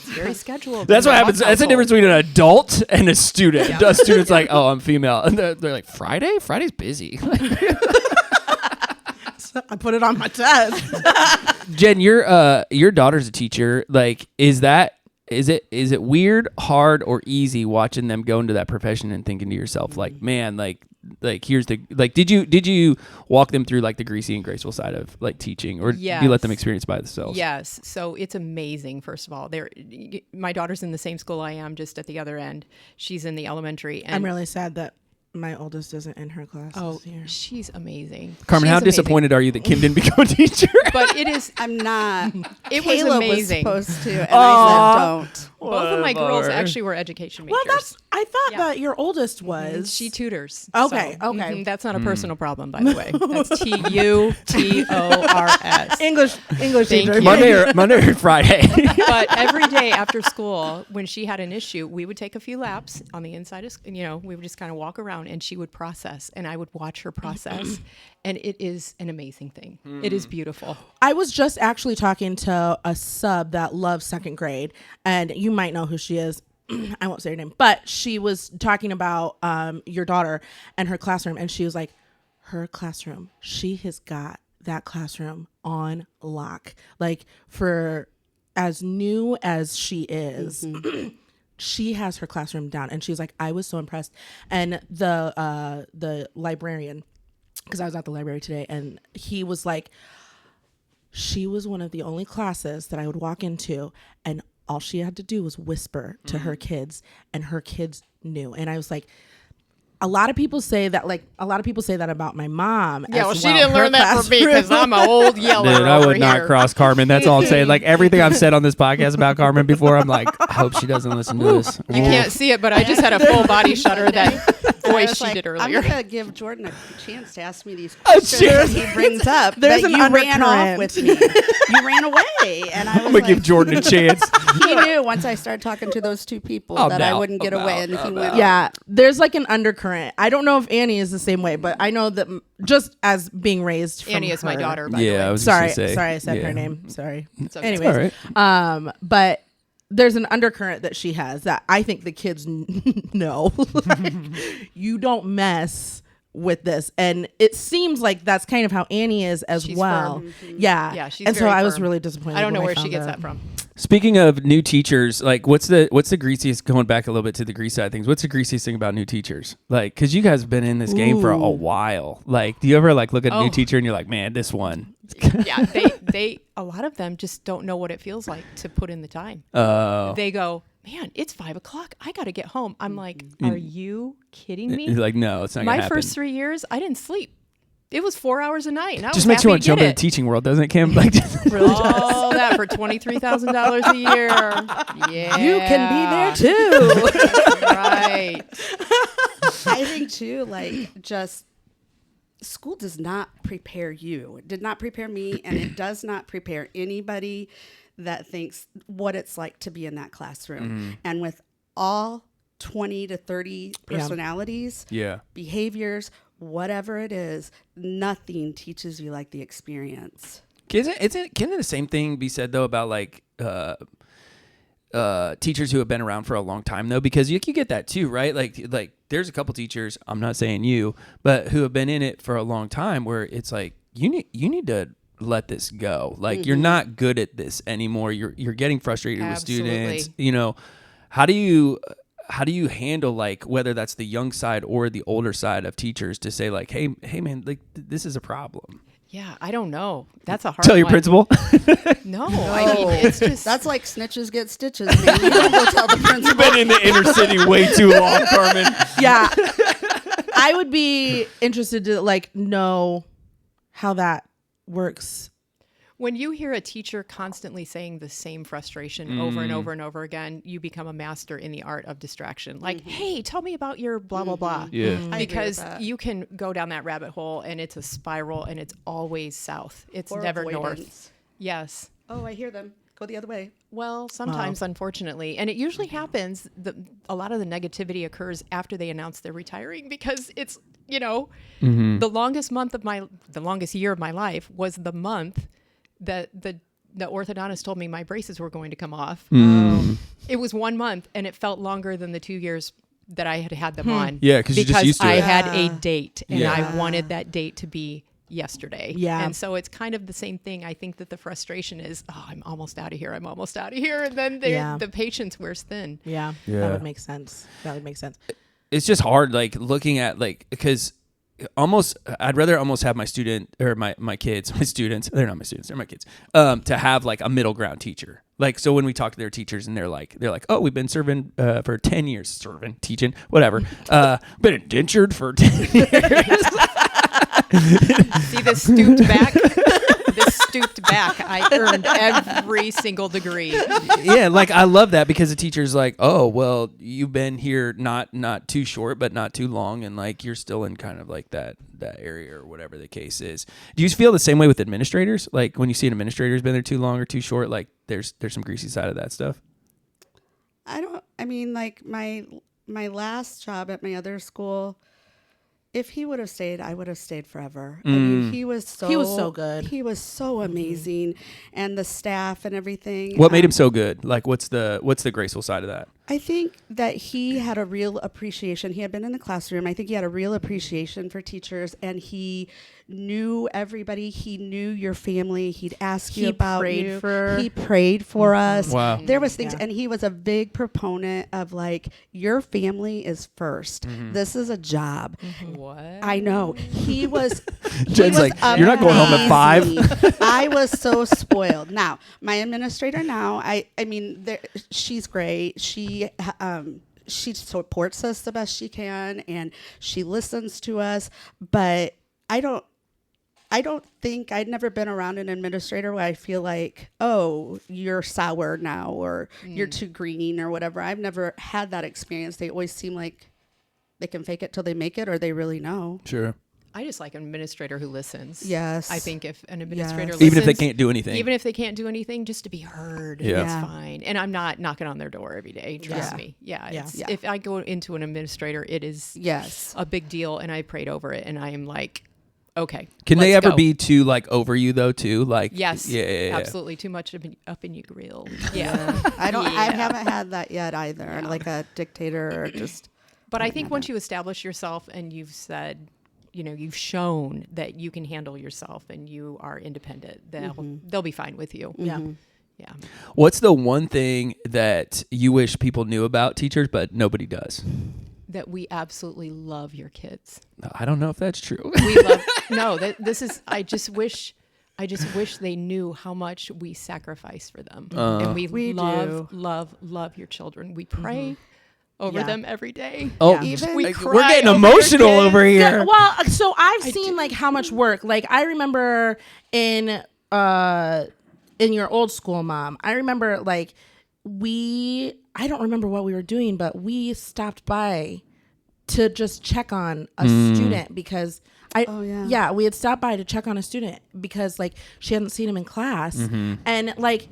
C: Very scheduled.
A: That's what
C: in my
A: happens. That's the
C: household.
A: difference between an adult and a student. A student's like, oh, I'm female. And they're like, Friday? Friday's busy.
B: I put it on my test.
A: Jen, your daughter's a teacher. Like, is it weird, hard, or easy watching them go into that profession and thinking to yourself, like, man, like here's the did you walk them through like the greasy and graceful side of like teaching, or do you let them experience by themselves?
C: Yes. So it's amazing. First of all, my daughter's in the same school I am, just at the other end. She's in the elementary. And
B: I'm really sad that my oldest isn't in her classes here.
C: she's amazing.
A: Carmen,
C: She's
A: how
C: amazing.
A: disappointed are you that Kim didn't become a teacher?
C: But it is.
D: I'm not.
C: It was
D: Caleb
C: amazing.
D: was supposed to, and I said, don't.
C: Both of my girls
A: Whatever.
C: actually were education majors.
B: Well, I thought
C: Yeah.
B: that your oldest was.
C: She tutors.
B: Okay,
C: So,
B: okay.
C: That's not a personal problem, by the way. That's TUTORS.
B: English
C: Thank
B: teacher.
C: you.
A: Monday or Friday.
C: But every day after school, when she had an issue, we would take a few laps on the inside of, we would just kind of walk around, and she would process, and I would watch her process, and it is an amazing thing. It is beautiful.
B: I was just actually talking to a sub that loves second grade, and you might know who she is. I won't say her name, but she was talking about your daughter and her classroom, and she was like, her classroom, she has got that classroom on lock. Like, for as new as she is, she has her classroom down, and she's like, I was so impressed. And the librarian, because I was at the library today, and he was like, she was one of the only classes that I would walk into, and all she had to do was whisper to her kids, and her kids knew. And I was like, a lot of people say that about my mom.
C: Yeah,
B: as
C: well, she didn't
B: Her
C: learn that from me
B: classroom-
C: because I'm an old yeller
A: Dude, I
C: over
A: would not
C: here.
A: cross Carmen. That's all I'm saying. Like, everything I've said on this podcast about Carmen before, I'm like, I hope she doesn't listen to this.
C: You can't see it, but I just had a full body shudder that voice she did earlier.
D: I'm gonna give Jordan a chance to ask me these questions that he brings up.
B: There's
D: but
B: an
D: you ran off
B: undercurrent.
D: with me. You ran away, and I was
A: I'm gonna
D: like,
A: give Jordan a chance.
D: he knew once I started talking to those two people that I wouldn't get away, and he went.
B: Yeah, there's like an undercurrent. I don't know if Annie is the same way, but I know that just as being raised from
C: Annie is my
B: her-
C: daughter, by the
A: Yeah, I
C: way.
A: was
B: Sorry,
A: just gonna say,
B: sorry, I said
A: yeah.
B: her name. Sorry.
C: It's okay.
B: Anyways,
A: all right.
B: but there's an undercurrent that she has that I think the kids know. Like, you don't mess with this, and it seems like that's kind of how Annie is as
C: She's
B: well.
C: firm.
B: Yeah,
C: Yeah, she's
B: and so
C: very
B: I was
C: firm.
B: really disappointed.
C: I don't know
B: when
C: where she
B: found
C: gets that from.
A: Speaking of new teachers, like what's the greasiest, going back a little bit to the grease side of things, what's the greasiest thing about new teachers? Like, cause you guys have been in this game for a while. Like, do you ever like look at a new teacher and you're like, man, this one?
C: Yeah, they a lot of them just don't know what it feels like to put in the time. They go, man, it's 5:00. I got to get home. I'm like, are you kidding me?
A: Like, no, it's not gonna
C: My
A: happen.
C: first 3 years, I didn't sleep. It was 4 hours a night. And I
A: Just
C: was
A: makes you
C: happy
A: want to jump
C: get
A: into the
C: it.
A: teaching world, doesn't it, Kim? Like,
C: All that for $23,000 a year. Yeah.
D: You can be there too.
C: Right.
D: I think too, like just school does not prepare you. It did not prepare me, and it does not prepare anybody that thinks what it's like to be in that classroom. And with all 20 to 30 personalities, behaviors, whatever it is, nothing teaches you like the experience.
A: can the same thing be said though about like teachers who have been around for a long time though? Because you get that too, right? Like there's a couple teachers, I'm not saying you, but who have been in it for a long time where it's like you need to let this go. Like you're not good at this anymore. You're getting frustrated with students. You know, how do you handle like whether that's the young side or the older side of teachers to say like, hey man, like this is a problem?
C: Yeah, I don't know. That's a hard
A: Tell your
C: one.
A: principal.
C: No, I mean, it's just.
D: That's like snitches get stitches, man. You don't go tell the principal.
A: You've been in the inner city way too long, Carmen.
B: Yeah, I would be interested to like know how that works.
C: When you hear a teacher constantly saying the same frustration over and over and over again, you become a master in the art of distraction. Like, hey, tell me about your blah, blah, blah.
A: Yeah.
D: I agree with
C: Because
D: that.
C: you can go down that rabbit hole and it's a spiral and it's always south. It's
D: Or
C: never
D: avoidance.
C: north. Yes.
D: Oh, I hear them. Go the other way.
C: Well, sometimes, unfortunately. And it usually happens, a lot of the negativity occurs after they announce they're retiring because it's, the longest year of my life was the month that the orthodontist told me my braces were going to come off. It was 1 month, and it felt longer than the 2 years that I had them on.
A: Yeah, because you're just used to
C: I
A: it.
C: had a date, and
A: Yeah.
C: I wanted that date to be yesterday.
B: Yeah.
C: And so it's kind of the same thing. I think that the frustration is, I'm almost out of here. I'm almost out of here. And then the patience wears thin.
B: Yeah,
A: Yeah.
B: that would make sense.
A: It's just hard, like looking at like because I'd rather almost have my student or my kids, my students. They're not my students, they're my kids. To have like a middle ground teacher. Like so when we talk to their teachers and they're like, oh, we've been serving for 10 years, teaching, whatever. Been indentured for 10 years.
C: See this stooped back? This stooped back. I earned every single degree.
A: Yeah, like I love that because the teacher's like, oh, well, you've been here not too short, but not too long, and like you're still in kind of like that area or whatever the case is. Do you feel the same way with administrators? Like when you see an administrator's been there too long or too short, like there's some greasy side of that stuff?
D: I mean, like my last job at my other school, if he would have stayed, I would have stayed forever. I mean, he was so
B: good.
D: He was so amazing, and the staff and everything.
A: What made him so good? Like what's the graceful side of that?
D: I think that he had a real appreciation. He had been in the classroom. I think he had a real appreciation for teachers, and he knew everybody. He knew your family. He'd ask you about you. He prayed for us.
A: Wow.
D: There was things, and he was a big proponent of like, your family is first. This is a job.
C: What?
D: I know. He was.
A: Jen's like, you're not going home at 5.
D: I was so spoiled. Now, my administrator now, I mean, she's great. She supports us the best she can, and she listens to us. But I don't think I'd never been around an administrator where I feel like, oh, you're sour now, or you're too green, or whatever. I've never had that experience. They always seem like They can fake it till they make it, or they really know.
A: Sure.
C: I just like an administrator who listens.
D: Yes.
C: I think if an administrator
D: Yes.
C: listens,
A: Even if they can't do anything.
C: even if they can't do anything, just to be heard,
A: Yeah.
C: it's
D: Yeah.
C: fine. And I'm not knocking on their door every day. Trust
B: Yeah.
C: me. Yeah.
B: Yeah.
C: It's,
D: Yeah.
C: If I go into an administrator, it is
D: Yes.
C: a big deal, and I prayed over it, and I am like, okay.
A: Can they
C: let's
A: ever
C: go.
A: be too like over you though too? Like
C: Yes.
A: yeah.
C: Absolutely. Too much up in your grill. Yeah.
D: I don't.
C: Yeah.
D: I haven't had that yet either.
C: Yeah.
D: Like a dictator or just.
C: But I think once you establish yourself and you've said, you've shown that you can handle yourself and you are independent, they'll be fine with you.
B: Yeah.
C: Yeah.
A: What's the one thing that you wish people knew about teachers but nobody does?
C: That we absolutely love your kids.
A: I don't know if that's true.
C: We love this is I just wish they knew how much we sacrifice for them. And we love,
D: do.
C: love your children. We pray over
B: Yeah.
C: them every day.
A: Oh,
B: Yeah.
D: Even
C: We
A: like,
C: cry
A: we're getting
C: over your
A: emotional
C: kids.
A: over here.
B: Yeah, well, so I've seen like how much work. Like I remember in your old school, Mom. I remember like I don't remember what we were doing, but we stopped by to just check on a student because
D: Oh, yeah.
B: we had stopped by to check on a student because like she hadn't seen him in class, and like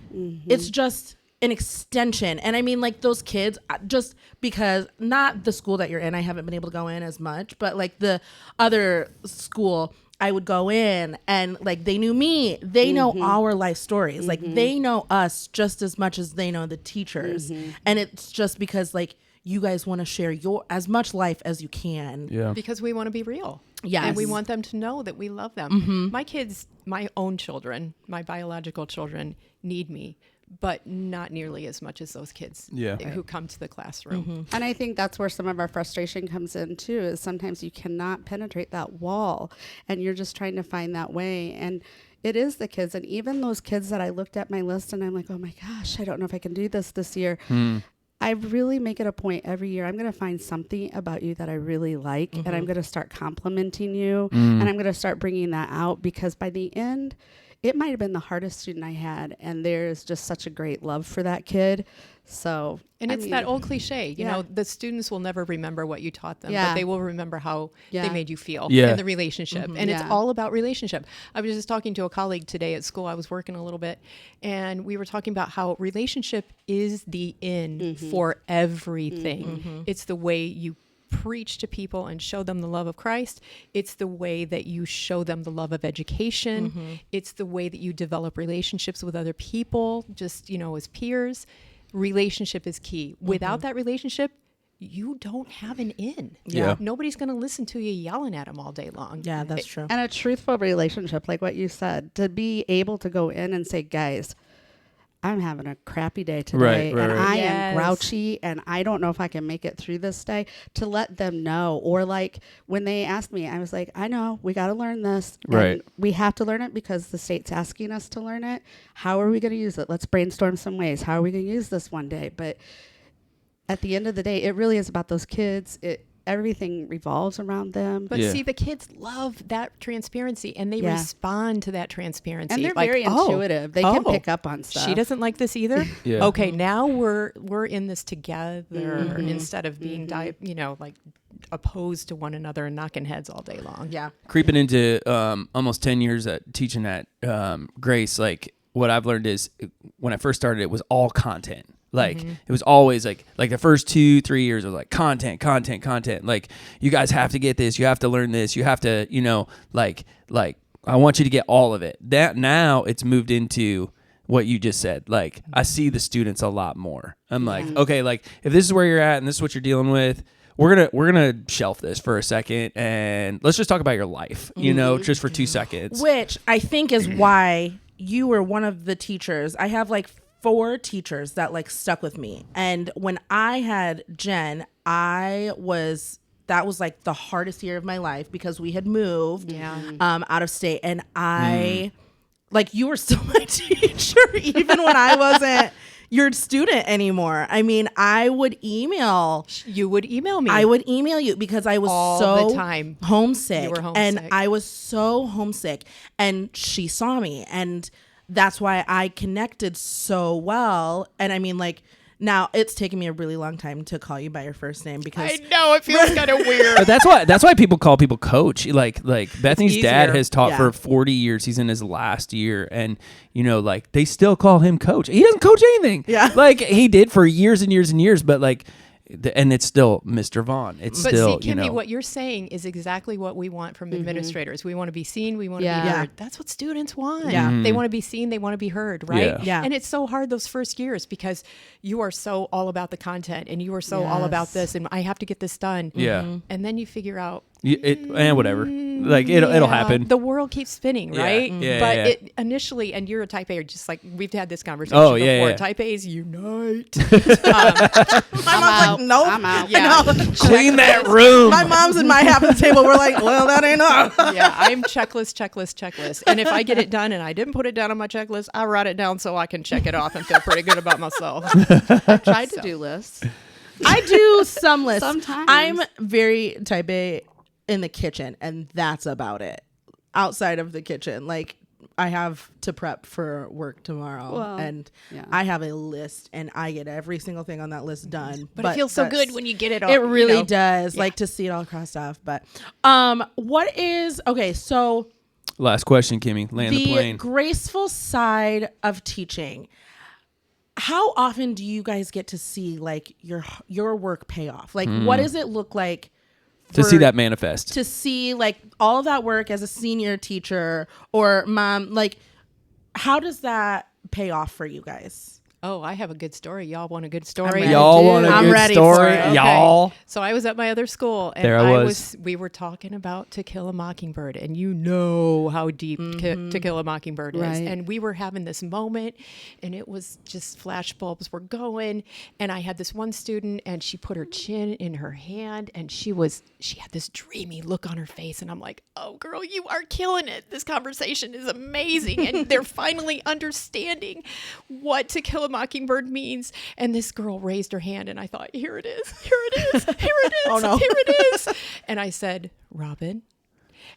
B: it's just an extension. And I mean, like those kids, just because not the school that you're in, I haven't been able to go in as much, but like the other school, I would go in and like they knew me. They know our life stories. Like they know us just as much as they know the teachers. And it's just because like you guys want to share your as much life as you can.
A: Yeah.
C: Because we want to be real.
B: Yes.
C: And we want them to know that we love them. My kids, my own children, my biological children need me, but not nearly as much as those kids who come to the classroom.
D: And I think that's where some of our frustration comes in too, is sometimes you cannot penetrate that wall and you're just trying to find that way. And it is the kids. And even those kids that I looked at my list and I'm like, oh my gosh, I don't know if I can do this year. I really make it a point every year. I'm going to find something about you that I really like, and I'm going to start complimenting you, and I'm going to start bringing that out, because by the end, it might have been the hardest student I had, and there's just such a great love for that kid. So,
C: And
D: I
C: it's
D: mean,
C: that old cliche, you
D: yeah.
C: know, the students will never remember what you taught them,
D: Yeah.
C: but they will remember how
D: Yeah.
C: they made you feel
A: Yeah.
C: in the relationship. And it's
D: Yeah.
C: all about relationship. I was just talking to a colleague today at school. I was working a little bit, and we were talking about how relationship is the in for everything. It's the way you preach to people and show them the love of Christ. It's the way that you show them the love of education. It's the way that you develop relationships with other people, just, you know, as peers. Relationship is key. Without that relationship, you don't have an in.
A: Yeah.
C: Nobody's going to listen to you yelling at them all day long.
B: Yeah, that's true.
D: and a truthful relationship, like what you said, to be able to go in and say, guys, I'm having a crappy day today,
A: Right,
D: and
A: right.
D: I
C: Yes.
D: am grouchy, and I don't know if I can make it through this day, to let them know. Or like when they asked me, I was like, I know, we got to learn this.
A: Right.
D: And we have to learn it because the state's asking us to learn it. How are we going to use it? Let's brainstorm some ways. How are we going to use this one day? But at the end of the day, it really is about those kids. Everything revolves around them.
C: But
A: Yeah.
C: see, the kids love that transparency, and they
D: Yeah.
C: respond to that transparency.
D: And they're
C: Like,
D: very
C: "Oh,
D: intuitive. They can
C: oh,
D: pick up on stuff.
C: She doesn't like this either.
A: Yeah.
C: Okay, now we're in this together instead of being like opposed to one another and knocking heads all day long.
B: Yeah.
A: Creeping into almost 10 years at teaching at Grace, like what I've learned is when I first started, it was all content. Like it was always like the first 2-3 years was like content. Like you guys have to get this, you have to learn this, you have to, like I want you to get all of it. That now it's moved into what you just said. Like I see the students a lot more. I'm like, okay, like if this is where you're at and this is what you're dealing with, we're gonna shelf this for a second and let's just talk about your life, just for 2 seconds.
B: Which I think is why you were one of the teachers. I have like 4 teachers that like stuck with me. And when I had Jen, that was like the hardest year of my life because we had moved out of state. And like you were still my teacher even when I wasn't your student anymore. I mean, I would email.
C: You would email me.
B: I would email you because I was
C: All
B: so
C: the time.
B: homesick.
C: You were
B: And
C: homesick.
B: I was so homesick. And she saw me. And that's why I connected so well. And I mean, like, Now, it's taken me a really long time to call you by your first name because
C: I know it feels kind of weird.
A: But that's why people call people coach. Like Bethany's dad has taught
B: Yeah.
A: for 40 years. He's in his last year, and like they still call him coach. He doesn't coach anything.
B: Yeah.
A: Like he did for years and years and years, but like. And it's still Mr. Vaughn. It's
C: But
A: still,
C: see, Kimmy, what you're saying is exactly what we want from administrators. We want to be seen. We want to be
B: Yeah.
C: heard. That's what students want.
B: Yeah.
C: They want to be seen. They want to be heard, right?
B: Yeah.
C: And it's so hard those first years because you are so all about the content and you are so all about
B: Yes.
C: this and I have to get this done.
A: Yeah.
C: And then you figure out,
A: and whatever. Like it'll happen.
C: The world keeps spinning,
A: Yeah.
C: right?
A: Yeah,
C: But
A: yeah.
C: it initially, and you're a type A, just like we've had this conversation
A: Oh,
C: before.
A: yeah, yeah.
C: Type A's unite.
B: my mom's like, nope.
D: I'm out.
C: Yeah.
B: I know.
A: Clean that room.
B: My mom's and my half of the table. We're like, well, that ain't enough.
C: Yeah, I'm checklist. And if I get it done and I didn't put it down on my checklist, I write it down so I can check it off and feel pretty good about myself.
D: I've tried to do lists.
B: I do some lists.
D: Sometimes.
B: I'm very type A in the kitchen, and that's about it. Outside of the kitchen, like I have to prep for work tomorrow,
D: Well,
B: and
D: yeah.
B: I have a list, and I get every single thing on that list done.
C: But it feels so
B: that's-
C: good when you get it all.
B: It really
C: you know.
B: does,
C: Yeah.
B: like to see it all crossed off. But what is okay? So
A: Last question, Kimmy. Land the
B: the
A: plane.
B: graceful side of teaching. How often do you guys get to see like your work pay off? Like, what does it look like
A: To see
B: for-
A: that manifest.
B: to see like all of that work as a senior teacher or mom? Like, how does that pay off for you guys?
C: Oh, I have a good story. Y'all want a good
B: I'm
C: story?
B: ready.
A: Y'all want a
B: I'm
A: good
B: ready for
A: story?
B: it. Okay.
A: Y'all.
C: So I was at my other school, and
A: There I was.
C: we were talking about To Kill a Mockingbird, and you know how deep To Kill a Mockingbird is.
D: Right.
C: And we were having this moment, and it was just flash bulbs were going. And I had this one student, and she put her chin in her hand, and she had this dreamy look on her face, and I'm like, oh, girl, you are killing it. This conversation is amazing, and they're finally understanding what To Kill a Mockingbird means. And this girl raised her hand, and I thought, here it is, here it is, here it is,
B: Oh, no.
C: here it is. And I said, Robin.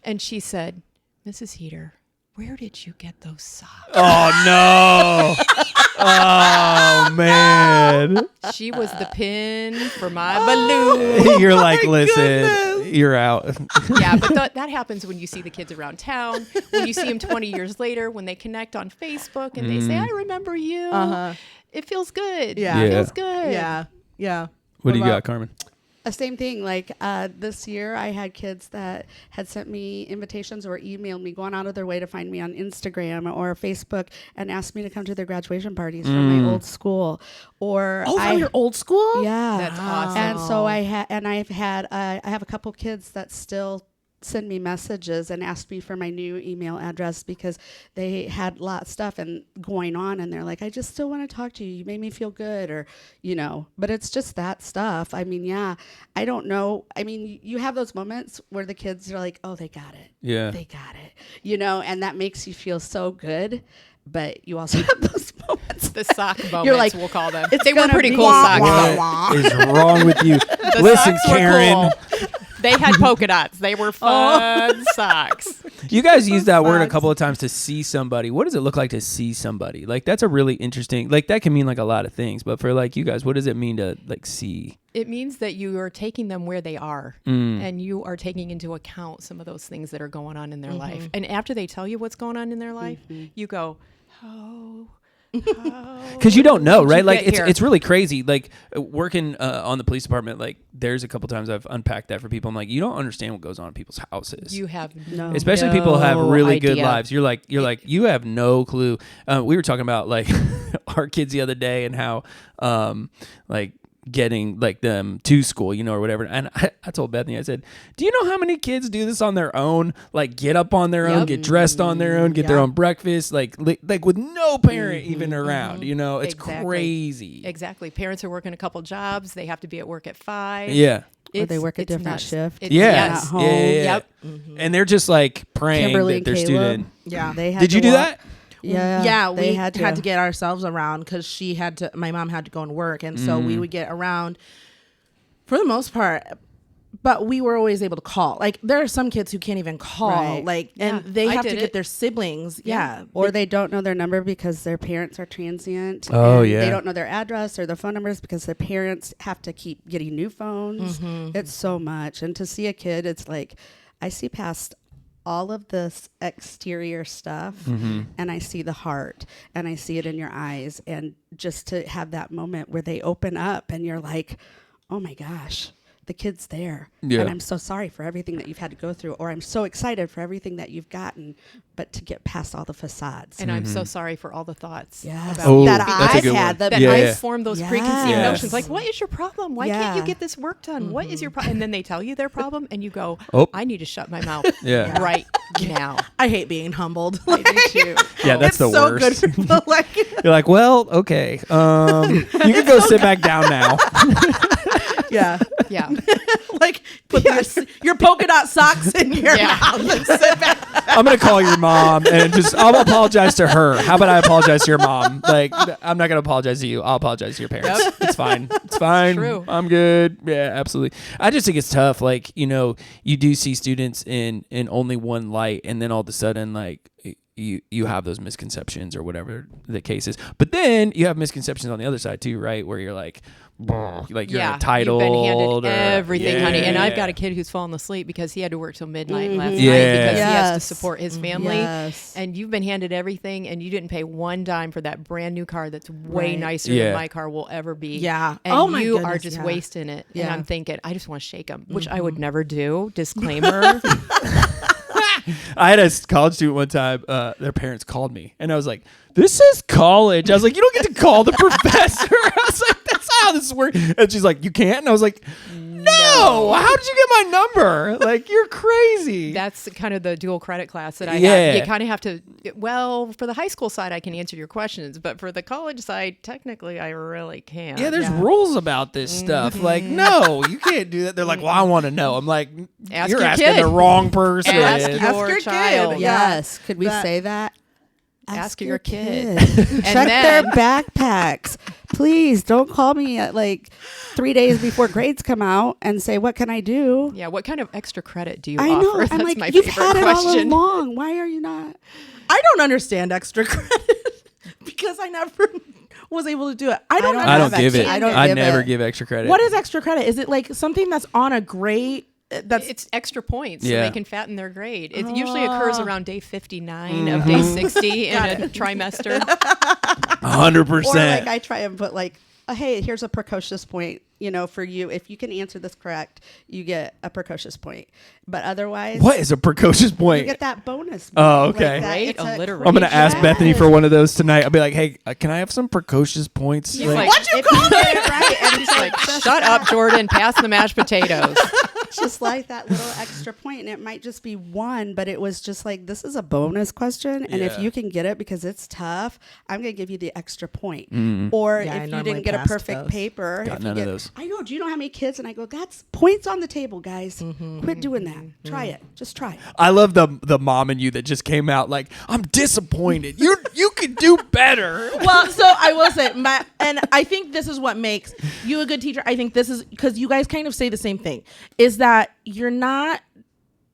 C: And she said, Mrs. Heater, where did you get those socks?
A: Oh no. Oh man.
C: She was the pin for my balloon.
A: You're like, listen, you're out.
C: Yeah, but that happens when you see the kids around town, when you see them 20 years later, when they connect on Facebook and they say, I remember you.
B: Uh-huh.
C: It feels good.
B: Yeah.
C: It
A: Yeah.
C: feels good.
B: Yeah.
A: What do you
B: about-
A: got, Carmen?
D: Same thing. Like this year, I had kids that had sent me invitations or emailed me, going out of their way to find me on Instagram or Facebook and asked me to come to their graduation parties from my old school. Or
B: Oh, from your old school?
D: yeah,
C: That's awesome.
D: And so I have a couple kids that still send me messages and ask me for my new email address because they had a lot of stuff and going on, and they're like, I just still want to talk to you. You made me feel good, or but it's just that stuff. I mean, yeah, I don't know. I mean, you have those moments where the kids are like, oh, they got it.
A: Yeah.
D: They got it. And that makes you feel so good. But you also have those moments.
C: The sock moments,
D: like,
C: we'll call them.
D: it's
C: They were
D: gonna
C: pretty
D: be-
C: cool
D: Wah,
C: socks.
D: wah,
C: though.
D: wah.
A: What is wrong with you?
C: The
A: Listen,
C: socks were
A: Karen.
C: cool. They had polka dots. They were fun socks.
A: You guys use that word a
B: socks.
A: couple of times, to see somebody. What does it look like to see somebody? Like, that's a really interesting, like, that can mean like a lot of things, but for like you guys, what does it mean to like see?
C: It means that you are taking them where they are, and you are taking into account some of those things that are going on in their life. And after they tell you what's going on in their life, you go, how
A: Because you don't know,
C: did
A: right?
C: you
A: Like,
C: get here?
A: it's really crazy. Like, working on the police department, like, there's a couple times I've unpacked that for people. I'm like, you don't understand what goes on in people's houses.
C: You have
D: No.
A: Especially people who have really good
C: idea.
A: lives. You're like, you have no clue. We were talking about like our kids the other day and how, like, getting like them to school, or whatever. And I told Bethany, I said, do you know how many kids do this on their own? Like, get up on their own,
C: Yep.
A: get dressed on their own, get their
B: Yeah.
A: own breakfast, like with no parent even around. It's
C: Exactly.
A: crazy.
C: Exactly. Parents are working a couple jobs. They have to be at work at 5.
A: Yeah.
D: Or they work a
C: it's
D: different
C: nuts.
D: shift.
C: It's-
A: Yeah.
C: Yes.
D: At home.
A: Yeah.
C: Yep.
A: And they're just like praying
D: Kimberly
A: that
D: and
A: their
D: Caleb.
A: student.
B: Yeah.
D: They had
A: Did
D: to
A: you do
D: walk-
A: that?
D: Yeah.
B: Yeah,
D: they
B: we had to get ourselves around because my mom had to go and work, and so we would get around for the most part but we were always able to call. Like there are some kids who can't even call.
D: Right.
B: Like,
C: Yeah,
B: and they
C: I
B: have to
C: did
B: get
C: it.
B: their siblings. Yeah.
D: Or they don't know their number because their parents are transient.
A: Oh,
D: and
A: yeah.
D: They don't know their address or their phone numbers because their parents have to keep getting new phones. It's so much. And to see a kid, it's like I see past all of this exterior stuff and I see the heart and I see it in your eyes. And just to have that moment where they open up and you're like, oh my gosh, the kid's there.
A: Yeah.
D: And I'm so sorry for everything that you've had to go through, or I'm so excited for everything that you've gotten, but to get past all the facades.
C: And I'm so sorry for all the thoughts
D: Yes.
C: about
A: Oh,
D: that
A: that's a
D: I've
A: good
D: had.
A: one.
D: That
C: that
A: Yeah,
C: I
A: yeah.
C: formed those
D: Yes.
C: preconceived
A: Yes.
C: notions. Like, what is your problem? Why can't you
D: Yeah.
C: get this work done? What is your problem? And then they tell you their problem, and you go,
A: Oh.
C: I need to shut my mouth
A: Yeah.
C: right now.
B: I hate being humbled.
C: I do too.
A: Yeah, that's
B: it's
A: the
B: so
A: worst.
B: good for like
A: You're like, well, okay. You can go sit back down now.
B: yeah.
C: Yeah.
B: Like put your polka dot socks in your
C: Yeah.
B: mouth and sit back.
A: I'm gonna call your mom and just I'll apologize to her. How about I apologize to your mom? Like I'm not gonna apologize to you. I'll apologize to your parents.
C: Yep.
A: It's fine. It's fine.
C: True.
A: I'm good. Yeah, absolutely. I just think it's tough. Like, you know, you do see students in only one light and then all of a sudden like you have those misconceptions or whatever the case is. But then you have misconceptions on the other side too, right? Where you're like you're entitled.
C: You've been handed
A: or-
C: everything, honey. And I've got a
A: Yeah.
C: kid who's fallen asleep because he had to work till midnight last
A: Yeah.
C: night because he has to
D: Yes.
C: support his family.
D: Yes.
C: And you've been handed everything, and you didn't pay one dime for that brand new car that's way
D: Right.
C: nicer
A: Yeah.
C: than my car will ever be.
B: Yeah.
C: And
B: Oh my
C: you are
B: goodness,
C: just
B: yeah.
C: wasting it. And
B: Yeah.
C: I'm thinking, I just want to shake him, which I would never do. Disclaimer.
A: I had a college student one time, their parents called me and I was like, this is college. I was like, you don't get to call the professor. I was like, that's not how this works. And she's like, you can't? And I was like, no, how did you get my number? Like, you're crazy.
C: That's kind of the dual credit class that I
A: Yeah.
C: have. You kind of have to, well, for the high school side, I can answer your questions, but for the college side, technically, I really can't.
A: Yeah, there's rules about this stuff. Like, no, you can't do that. They're like, well, I want to know. I'm like,
C: Ask
A: you're
C: your
A: asking
C: kid.
A: the wrong person.
C: Ask
B: your
C: your
B: kid.
C: child.
B: Yeah.
D: Yes. Could we
B: That-
D: say that?
C: Ask your kid.
D: Check their backpacks. Please don't call me at like 3 days before grades come out and say, what can I do?
C: Yeah, what kind of extra credit do you
D: I
C: offer?
D: know.
C: That's
D: I'm like,
C: my
D: you've
C: favorite
D: had it
C: question.
D: all along. Why are you not?
B: I don't understand extra credit because I never was able to do it. I don't
A: I don't
B: have
A: give it.
B: extra-
A: I never give extra credit.
B: What is extra credit? Is it like something that's on a grade? That's
C: It's extra points
A: Yeah.
C: so they can fatten their grade. It usually occurs around day 59 of day 60 in a trimester.
A: 100%?
D: Or like I try and put like, hey, here's a precocious point. You know, for you, if you can answer this correct, you get a precocious point. But otherwise,
A: What is a precocious
D: you
A: point?
D: get that bonus.
A: Oh,
D: point.
A: okay.
D: Like that.
C: Right?
D: It's
C: Alliteration.
A: I'm going to ask
D: Yes.
A: Bethany for one of those tonight. I'll be like, hey, can I have some precocious points?
C: He's like,
B: What'd you
D: If
B: call
D: you
B: me?
D: get it right, and
C: he's like, shut up, Jordan. Pass the mashed potatoes.
D: just like that little extra point, and it might just be one, but it was just like, this is a bonus question, and if
A: Yeah.
D: you can get it because it's tough, I'm gonna give you the extra point. Or
B: Yeah, I
D: if you
B: normally
D: didn't get a
B: passed
D: perfect
B: those.
D: paper,
A: Got
D: if
A: none
D: you
A: of
D: get,
A: those.
D: I know. Do you know how many kids? And I go, that's points on the table, guys. Quit doing that. Try it. Just try it.
A: I love the mom in you that just came out like, I'm disappointed. You could do better.
B: Well, so I will say, and I think this is what makes you a good teacher. I think this is because you guys kind of say the same thing, is that you're not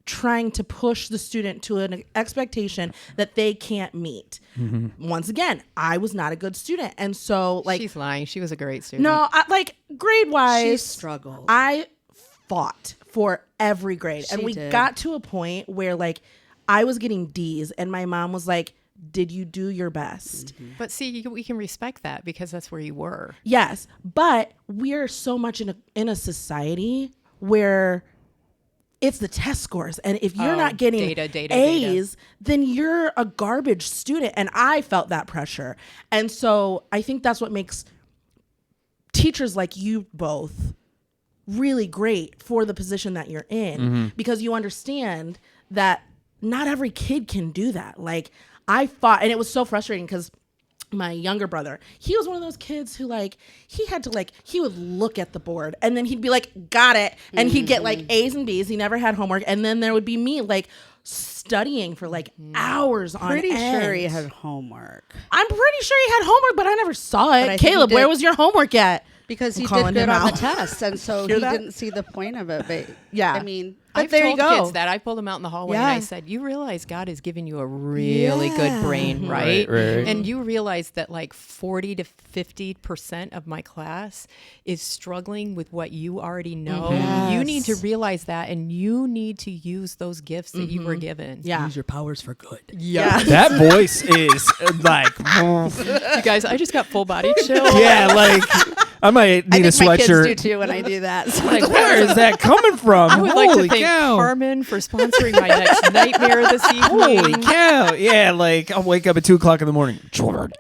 B: trying to push the student to an expectation that they can't meet. Once again, I was not a good student. And so like,
C: She's lying. She was a great student.
B: no, like grade
D: She
B: wise,
D: struggled.
B: I fought for every grade. And
D: She
B: we
D: did.
B: got to a point where like I was getting D's and my mom was like, did you do your best?
C: But see, we can respect that because that's where you were.
B: Yes, but we're so much in a society where it's the test scores, and if you're
C: Oh,
B: not getting
C: data.
B: A's, then you're a garbage student. And I felt that pressure, and so I think that's what makes teachers like you both really great for the position that you're in, because you understand that not every kid can do that. Like I fought, and it was so frustrating because my younger brother, he was one of those kids who like, he had to like, he would look at the board and then he'd be like, got it. And he'd get like A's and B's. He never had homework. And then there would be me like studying for like hours on
D: Pretty
B: end.
D: sure he had homework.
B: I'm pretty sure he had homework, but I never saw
D: But I
B: it.
D: think he
B: Caleb,
D: did-
B: where was your homework at?
D: because he
B: calling
D: did good
B: him
D: on the
B: out.
D: test, and so
B: Hear
D: he
B: that?
D: didn't see the point of it. But
B: Yeah.
D: I mean,
B: But
C: I've
B: there
C: told
B: you go.
C: kids that. I pulled them out in the hallway and I
D: Yeah.
C: said, you realize God has given you a really good brain, right?
A: Right.
C: And you realize that like 40 to 50% of my class is struggling with what you already know. You need to realize that, and you need to use those gifts that you were given.
B: Yeah.
E: Use your powers for good.
B: Yeah.
A: That voice is like,
C: You guys, I just got full body chill.
A: yeah, like I might
D: I
A: need a
D: think my kids do
A: sweatshirt.
D: too when I do that. So
C: Like,
A: Where is that coming from?
C: I would like
A: Holy
C: to thank
A: cow.
C: Carmen for sponsoring my next nightmare this evening.
A: Holy cow. Yeah, like I'll wake up at 2 o'clock in the morning. Jordan.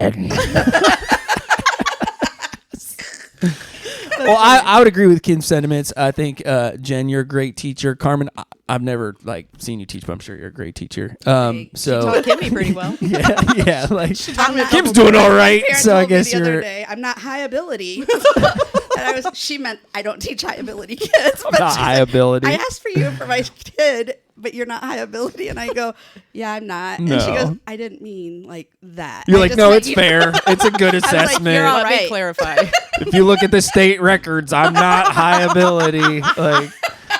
A: Well, I would agree with Kim's sentiments. I think, Jen, you're a great teacher. Carmen, I've never like seen you teach, but I'm sure you're a great teacher. So
C: Taught Kimmy pretty well.
A: yeah, like
D: I'm not-
A: Kim's doing all right.
D: Parent
A: So I
D: told me
A: guess
D: the other
A: you're
D: day, I'm not high ability. And she meant I don't teach high ability kids. But
A: not
D: she's
A: high
D: like,
A: ability.
D: I asked for you for my kid, but you're not high ability. And I go, yeah, I'm not. And she
A: No.
D: goes, I didn't mean like that.
A: You're
D: I
A: like,
D: just
A: no,
D: meant
A: it's
D: you."
A: fair. It's a good
D: like,
A: assessment.
D: "You're all
C: Let me
D: right."
C: clarify.
A: If you look at the state records, I'm not high ability. Like,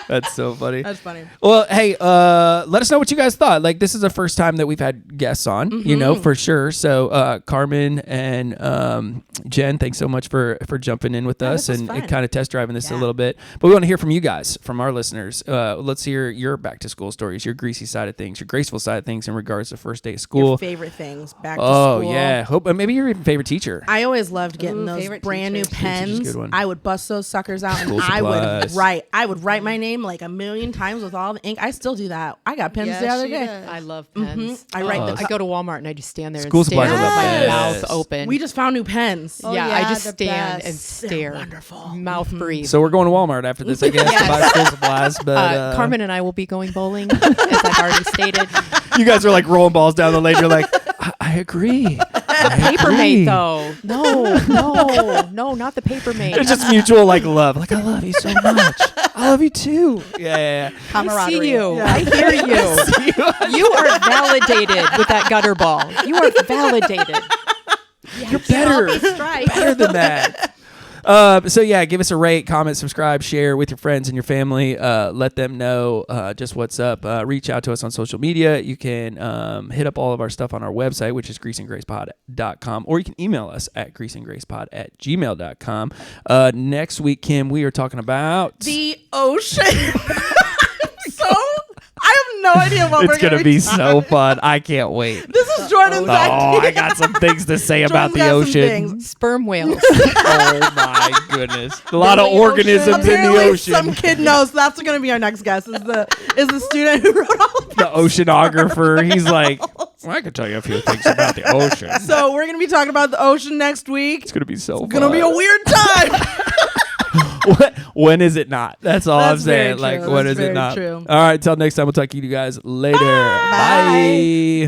A: that's so funny.
B: That's funny.
A: Well, hey, let us know what you guys thought. Like, this is the first time that we've had guests on, you know, for sure. So, Carmen and Jen, thanks so much for jumping in with us
B: this was
A: and
B: fun.
A: kind of test driving this a little bit. But we want to hear from you guys, from our listeners. Let's hear your back to school stories, your greasy side of things, your graceful side of things in regards to first day of school.
B: Your favorite things back to
A: Oh
B: school.
A: yeah, hope maybe your even favorite teacher.
B: I always loved getting those
D: favorite
B: brand new
D: teachers.
A: Teacher's a
B: pens.
A: good one.
B: I would bust those suckers out and
A: School
B: I would
A: supplies.
B: write. I would write my name like a million times with all the ink. I still do that. I got pens
D: Yeah,
B: the other
D: she
B: day.
D: does.
C: I love pens.
B: I write
C: I
B: the.
C: go to Walmart and I just stand there
A: School
C: and stare
A: supplies
C: with
A: are the
C: my
A: best.
C: mouth open.
B: We just found new pens.
D: Oh,
C: yeah, I
D: yeah,
C: just
D: the
C: stand
D: best.
C: and stare.
B: They're wonderful.
C: Mouth breathe.
A: So we're going to Walmart after this, I guess, to buy school supplies. But
C: Carmen and I will be going bowling, as I've already stated.
A: you guys are like rolling balls down the lane. You're like, I agree.
C: Papermate, though. No, not the Papermate.
A: It's just mutual like love. Like I love you so much. I love you too. Yeah.
C: I see you.
B: Yeah.
C: I hear you. You are validated with that gutter ball. You are validated.
A: You're better. Better than that. So yeah, give us a rate, comment, subscribe, share with your friends and your family. Let them know just what's up. Reach out to us on social media. You can hit up all of our stuff on our website, which is greaseandgracepod.com, or you can email us at greaseandgracepod@gmail.com. Next week, Kim, we are talking about
B: The ocean. So I have no idea what
A: it's
B: we're
A: gonna be so fun. I can't wait.
B: This is Jordan's
A: Oh, I got some things to say about the
B: Jordan's got some
A: ocean.
B: things.
C: Sperm whales.
A: Oh my goodness. A lot of
C: Really,
A: organisms in the
B: Apparently
A: ocean.
B: some kid knows. That's going to be our next guest. Is the student who wrote all of
A: The oceanographer. He's like, well, I can tell you a few things about the ocean.
B: So we're going to be talking about the ocean next week.
A: It's gonna be so
B: It's going to be a weird time.
A: When is it not? That's all
B: That's
A: I'm saying.
B: very
A: Like,
B: true.
A: when
B: That's
A: is it
B: very
A: not?
B: true.
A: All right, till next time, we'll talk to you guys later.
B: Bye.
A: Bye.